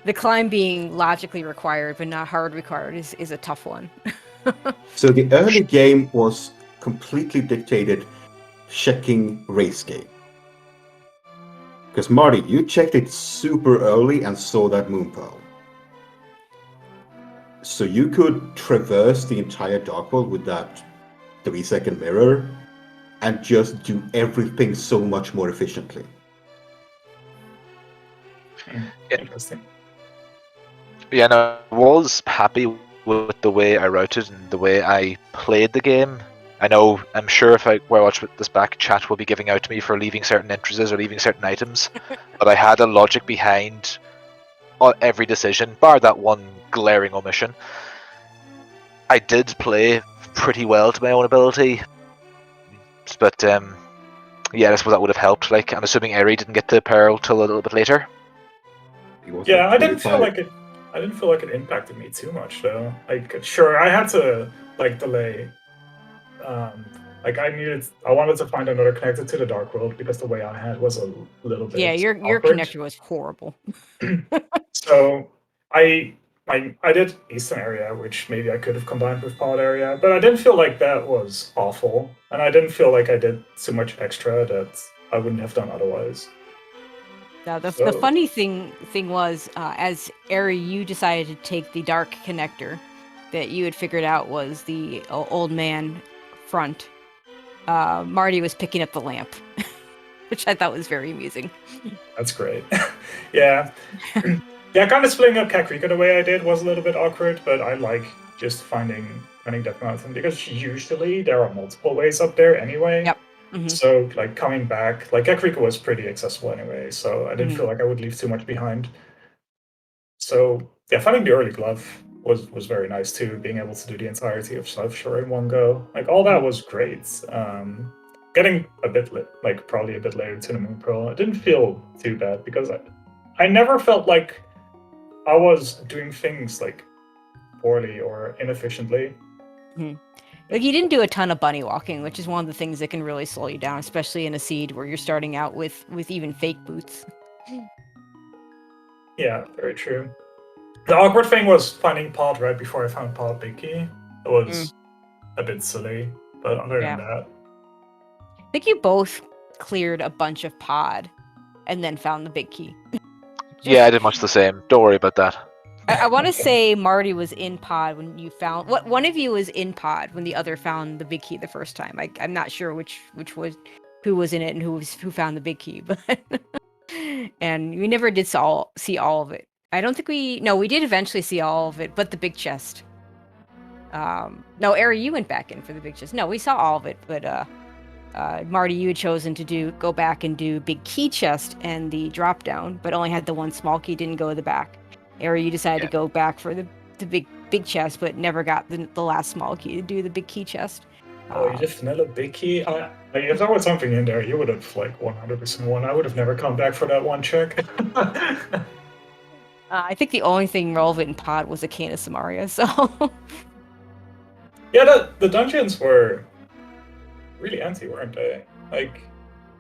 The climb being logically required but not hard required is a tough one. So the early game was completely dictated checking race game. Because Marty, you checked it super early and saw that moon pearl. So you could traverse the entire dark world with that 3-second mirror and just do everything so much more efficiently. interesting. Yeah, no, I was happy with the way I routed and the way I played the game. I'm sure if I watch this back, chat will be giving out to me for leaving certain entrances or leaving certain items, but I had a logic behind every decision, bar that one glaring omission. I did play pretty well to my own ability, but yeah, I suppose that would have helped. Like, I'm assuming Eri didn't get the Pearl till a little bit later. Yeah, I didn't feel like it. I didn't feel like it impacted me too much though. Like, sure, I had to like delay. Like I wanted to find another connector to the dark world because the way I had was a little bit Yeah, your awkward. connector was horrible. So I did Eastern area, which maybe I could have combined with Pod area, but I didn't feel like that was awful, and I didn't feel like I did so much extra that I wouldn't have done otherwise. Now, the So- funny thing was, as Ari, you decided to take the dark connector that you had figured out was the old man front. Marty was picking up the lamp, which I thought was very amusing. That's great. Yeah. Yeah, kind of splitting up Kakrika the way I did was a little bit awkward, but I like just finding Death Mountain because usually there are multiple ways up there anyway. Yep. Mhm. So like coming back, like Kakrika was pretty accessible anyway, so I didn't Mhm. feel like I would leave too much behind. So yeah, finding the early glove was very nice too, being able to do the entirety of South Shore in one go. Like all that was great. Getting a bit like probably a bit later to the Moon Pearl, it didn't feel too bad because I never felt like I was doing things like poorly or inefficiently. Like, you didn't do a ton of bunny walking, which is one of the things that can really slow you down, especially in a seed where you're starting out with even fake boots. Yeah, very true. The awkward thing was finding Pod right before I found Pod Big Key. It was a bit silly, but other Yeah. than that, I think you both cleared a bunch of pod and then found the big key. Yeah, I did much the same. Don't worry about that. I want to say Marty was in pod when you found one of you was in pod when the other found the big key the first time. I'm not sure which was who was in it and who found the big key, but and we never did see all of it. I don't think we did eventually see all of it, but the big chest. No, Ari, you went back in for the big chest. No, we saw all of it, but Marty, you had chosen to go back and do big key chest and the drop down, but only had the one small key, didn't go to the back. Ari, you decided to go back for the big chest, but never got the last small key to do the big key chest. oh, you did vanilla Big Key? If there was something in there, you would have like 100% won. I would have never come back for that one check. I think the only thing relevant in pod was a can of Samaria, so Yeah, the dungeons were really empty, weren't they? Like,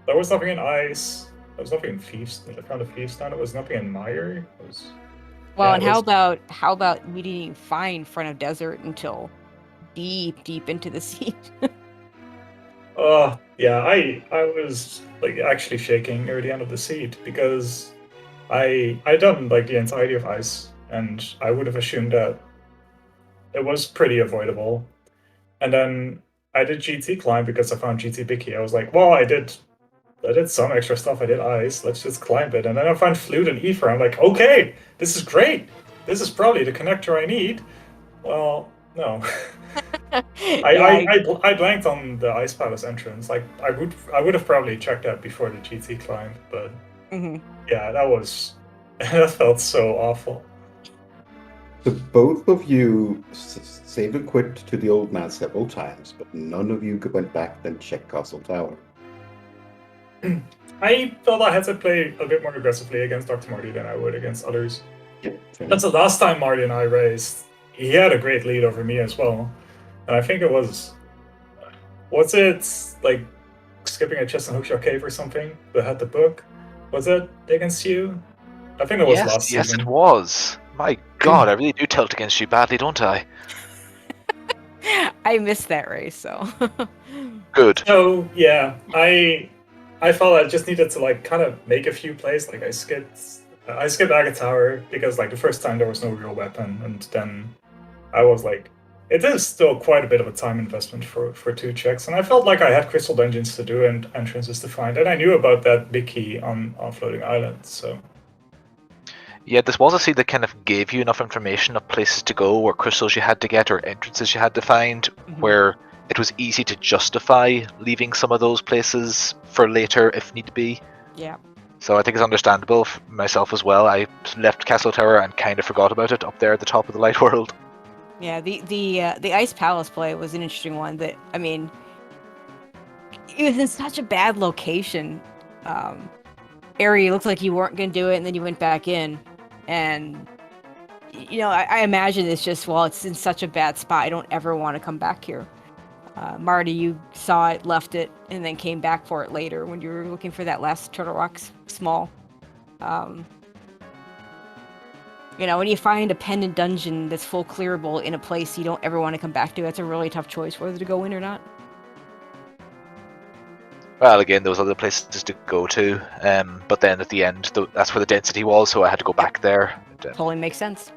there was nothing in Ice. There was nothing in Thieves. I found a Thieves Town. There was nothing in Mire. It was... Well, Yeah, and it was- how about we didn't even find Front of Desert until deep into the seed? yeah, I was like actually shaking near the end of the seed because I done like the entirety of ice, and I would have assumed that it was pretty avoidable. And then I did GT climb because I found GT Bicky. I was like, well, I did some extra stuff. I did ice. Let's just climb it. And then I found flute and ether. I'm like, okay, this is great. This is probably the connector I need. Well, no. Yeah, I blanked on the Ice Palace entrance. Like I would have probably checked that before the GT climb, but mhm. yeah, that was that felt so awful. So both of you saved and quit to the old man several times, but none of you went back and checked Castle Tower. I felt I had to play a bit more aggressively against Dr. Marty than I would against others. Yeah, fair That's enough. the last time Marty and I raced. He had a great lead over me as well, and I think it was what's it like skipping a chest and hookshot cave or something that had the book. Was it against you? I think it was last Yes, season. it was. My God, I really do tilt against you badly, don't I? I missed that race, so. Good. So yeah, I felt I just needed to like kind of make a few plays. Like I skipped Agate Tower because like the first time there was no real weapon, and then I was like, it is still quite a bit of a time investment for two checks, and I felt like I had crystal dungeons to do and entrances to find, and I knew about that big key on Floating Island. So Yeah, this was a seed that kind of gave you enough information of places to go, or crystals you had to get, or entrances you had to find, Mhm. where it was easy to justify leaving some of those places for later if need be. Yeah. So I think it's understandable for myself as well. I left Castle Tower and kind of forgot about it up there at the top of the light world. Yeah, the Ice Palace play was an interesting one. That I mean, it was in such a bad location. Area looked like you weren't gonna do it, and then you went back in, and I imagine it's just it's in such a bad spot. I don't ever want to come back here. Marty, you saw it, left it, and then came back for it later when you were looking for that last Turtle Rock small. When you find a pendant dungeon that's full clearable in a place you don't ever want to come back to, that's a really tough choice whether to go in or not. Well, again, there was other places to go to, but then at the end, that's where the density was, so I had to go back there. Totally makes sense.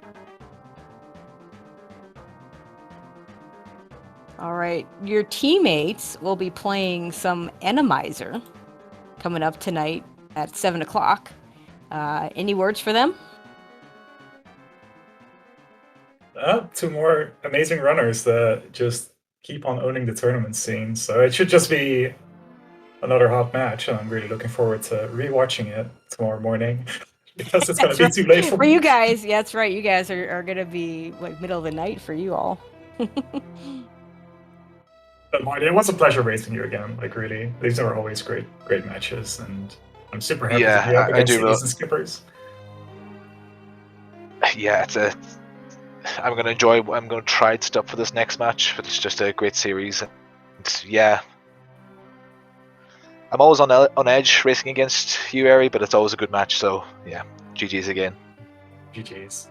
All right, your teammates will be playing some Randomizer coming up tonight at 7 o'clock. Any words for them? two more amazing runners that just keep on owning the tournament scene. So it should just be another hot match, and I'm really looking forward to rewatching it tomorrow morning because it's gonna be too late for For me. you guys. Yeah, that's right. You guys are gonna be like middle of the night for you all. But Marty, it was a pleasure racing you again. Like really, these are always great matches, and I'm super happy to be up I against do. these skippers. Yeah, I'm gonna enjoy. I'm gonna try and stuff for this next match, but it's just a great series. And yeah, I'm always on edge racing against you, Ari, but it's always a good match. So yeah, GG's again. GG's.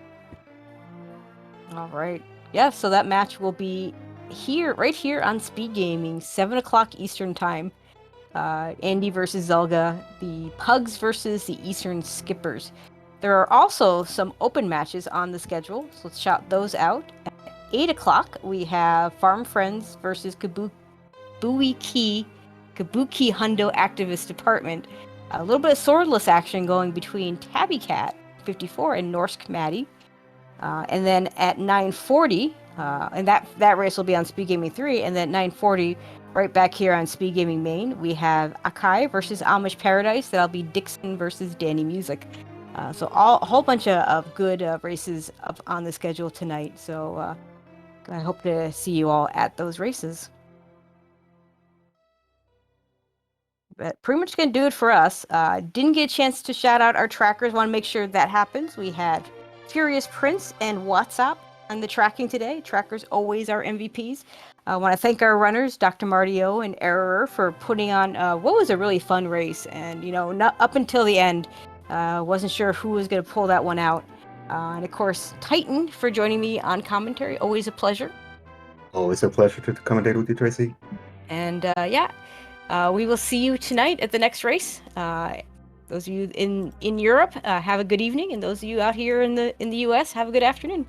All right. Yeah, so that match will be right here on Speed Gaming, 7 o'clock Eastern Time. Andy versus Zelga, the Pugs versus the Eastern Skippers. There are also some open matches on the schedule, so let's shout those out. At 8 o'clock, we have Farm Friends versus Kabuki Hundo Activist Department. A little bit of swordless action going between Tabby Cat 54 and Norse Maddie. And then at 9:40, and that race will be on Speed Gaming 3, and then at 9:40, right back here on Speed Gaming Main, we have Akai versus Amish Paradise. That'll be Dixon versus Danny Music. So a whole bunch of good races up on the schedule tonight. So I hope to see you all at those races. But pretty much gonna do it for us. Didn't get a chance to shout out our trackers. Want to make sure that happens. We had Furious Prince and WhatsApp on the tracking today. Trackers always our MVPs. I want to thank our runners, Dr. Martio and Error, for putting on what was a really fun race. And not up until the end, wasn't sure who was going to pull that one out. And of course, Titan for joining me on commentary. Always a pleasure. Always a pleasure to commentate with you, Tracy. And we will see you tonight at the next race. Those of you in Europe, have a good evening, and those of you out here in the US, have a good afternoon.